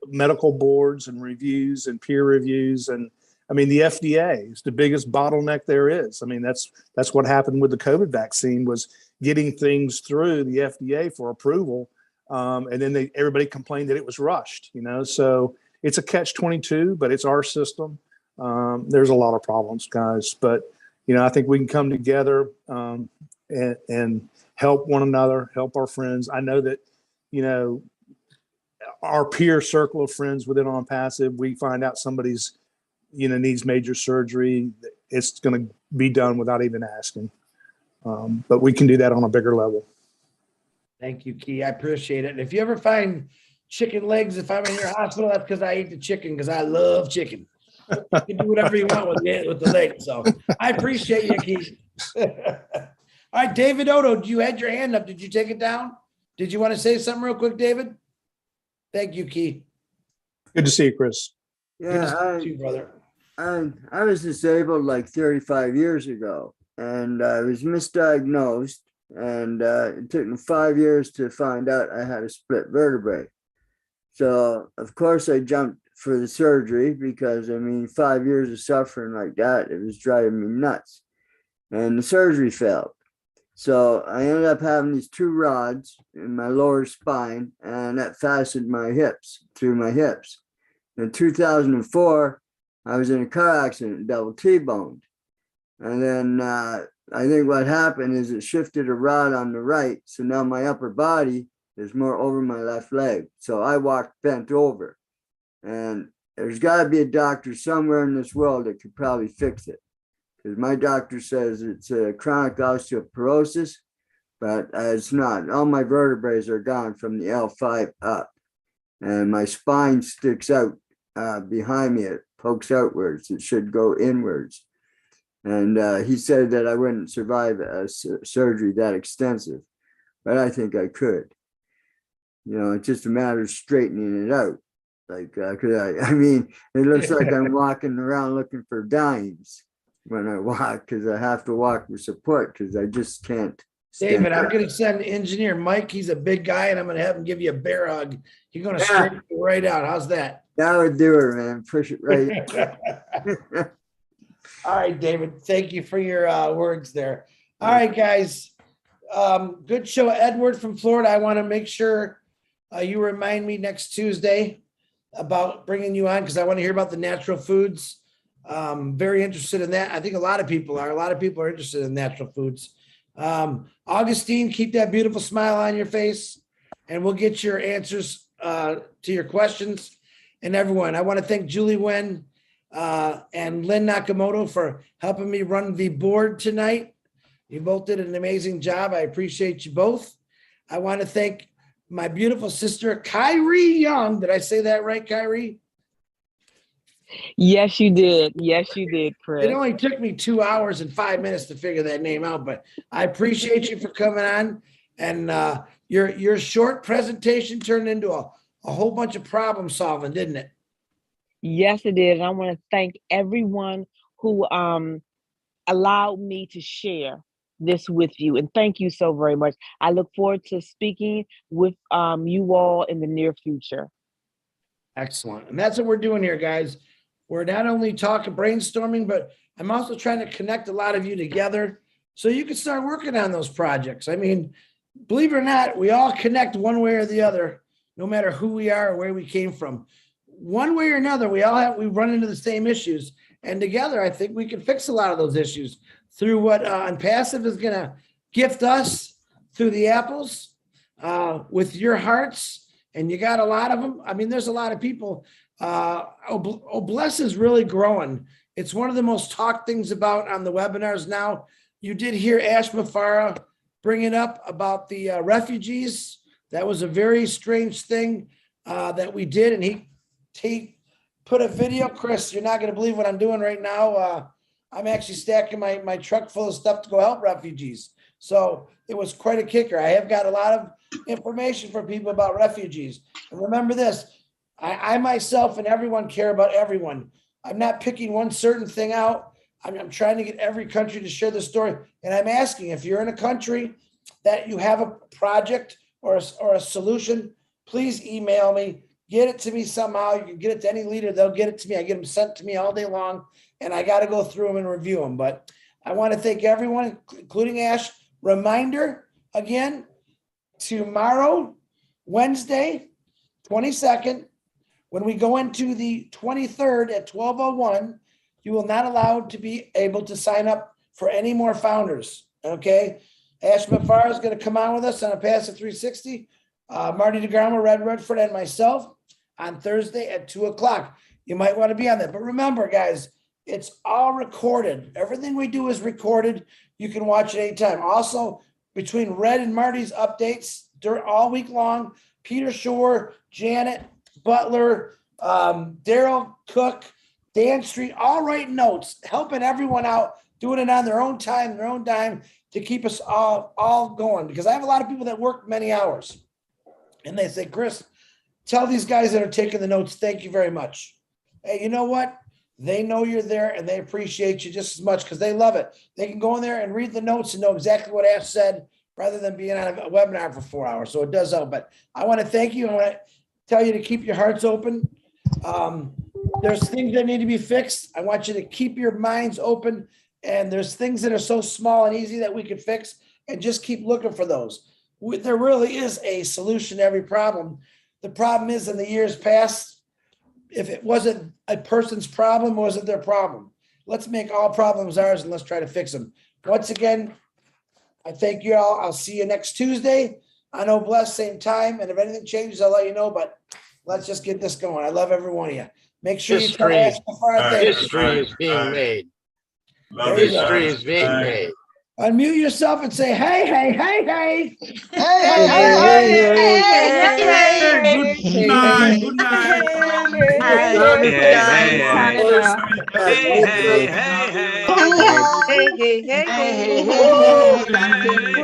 medical boards and reviews and peer reviews. And I mean, the FDA is the biggest bottleneck there is. I mean, that's what happened with the COVID vaccine, was getting things through the FDA for approval. And then everybody complained that it was rushed, so it's a catch-22, but it's our system. There's a lot of problems, guys, but, I think we can come together and help one another, help our friends. I know that, our peer circle of friends within On Passive, we find out somebody's, needs major surgery, it's going to be done without even asking. But we can do that on a bigger level. Thank you, Key. I appreciate it. And if you ever find chicken legs, if I'm in your hospital, that's because I ate the chicken because I love chicken. You can do whatever you want with the legs. So I appreciate you, Key. All right, David Odo, you had your hand up. Did you take it down? Did you want to say something real quick, David? Thank you, Key. Good to see you, Chris. Yeah, you, brother. I was disabled like 35 years ago, and I was misdiagnosed, and it took me 5 years to find out I had a split vertebrae. So, of course, I jumped for the surgery because, I mean, 5 years of suffering like that, it was driving me nuts. And the surgery failed. So I ended up having these 2 rods in my lower spine, and that fastened my hips through my hips. In 2004, I was in a car accident, double T-boned. And then I think what happened is it shifted a rod on the right. So now my upper body is more over my left leg. So I walked bent over. And there's got to be a doctor somewhere in this world that could probably fix it. Because my doctor says it's a chronic osteoporosis, but it's not. All my vertebrae are gone from the L5 up. And my spine sticks out behind me. It pokes outwards. It should go inwards. And he said that I wouldn't survive a surgery that extensive, but I think I could. You know, it's just a matter of straightening it out. Like, cause I mean, it looks like I'm walking around looking for dimes when I walk, because I have to walk with support because I just can't. David, I'm going to send engineer Mike. He's a big guy, and I'm going to have him give you a bear hug. He's going to straighten you right out. How's that? That would do it, man. Push it right. All right, David. Thank you for your words there. All right, guys. Good show. Edward from Florida. I want to make sure you remind me next Tuesday about bringing you on, because I want to hear about the natural foods. Very interested in that. I think a lot of people are. A lot of people are interested in natural foods. Augustine, keep that beautiful smile on your face, and we'll get your answers to your questions. And everyone, I want to thank Julie Wen and Lynn Nakamoto for helping me run the board tonight. You both did an amazing job. I appreciate you both. I want to thank my beautiful sister, Kyrie Young. Did I say that right, Kyrie? Yes, you did. Yes, you did, Chris. It only took me 2 hours and 5 minutes to figure that name out, but I appreciate you for coming on. And your short presentation turned into a whole bunch of problem solving, didn't it? Yes, it did. And I want to thank everyone who allowed me to share this with you. And thank you so very much. I look forward to speaking with you all in the near future. Excellent. And that's what we're doing here, guys. We're not only talking brainstorming, but I'm also trying to connect a lot of you together so you can start working on those projects. I mean, believe it or not, we all connect one way or the other, no matter who we are or where we came from. One way or another, we run into the same issues. And together, I think we can fix a lot of those issues through what Unpassive is going to gift us through the apples with your hearts. And you got a lot of them. I mean, there's a lot of people. Bless is really growing. It's one of the most talked things about on the webinars now. You did hear Ash Mafara bring it up about the refugees. That was a very strange thing that we did. And he put a video. Chris, you're not going to believe what I'm doing right now. I'm actually stacking my truck full of stuff to go help refugees. So it was quite a kicker. I have got a lot of information for people about refugees. And remember this, I myself and everyone care about everyone. I'm not picking one certain thing out. I'm trying to get every country to share the story. And I'm asking, if you're in a country that you have a project or a solution, please email me. Get it to me somehow. You can get it to any leader. They'll get it to me. I get them sent to me all day long, and I got to go through them and review them. But I want to thank everyone, including Ash. Reminder again, tomorrow, Wednesday, 22nd, when we go into the 23rd at 12:01, you will not allowed to be able to sign up for any more founders. Okay. Ash Mafara is going to come on with us on a Passive 360. Marty DeGramo, Red Redford, and myself on Thursday at 2:00. You might want to be on that. But remember, guys, it's all recorded. Everything we do is recorded. You can watch it anytime. Also, between Red and Marty's updates all week long. Peter Shore, Janet Butler, Daryl Cook, Dan Street, all writing notes, helping everyone out, doing it on their own time, their own dime to keep us all going. Because I have a lot of people that work many hours. And they say, Chris, tell these guys that are taking the notes, thank you very much. Hey, you know what? They know you're there and they appreciate you just as much because they love it. They can go in there and read the notes and know exactly what Ash said rather than being on a webinar for 4 hours. So it does help. But I want to thank you. I want to tell you to keep your hearts open. There's things that need to be fixed. I want you to keep your minds open. And there's things that are so small and easy that we can fix and just keep looking for those. There really is a solution to every problem. The problem is in the years past, if it wasn't a person's problem, was it their problem? Let's make all problems ours and let's try to fix them. Once again, I thank you all. I'll see you next Tuesday. I know, bless, same time. And if anything changes, I'll let you know. But let's just get this going. I love every one of you. Make sure you tell Ash before I thank you. History is being made. History is being made. Unmute yourself and say, hey, hey, hey, hey. Hey, Good night. Good night. Hey, hey, hey, hey, hey, hey, hey, hey, hey.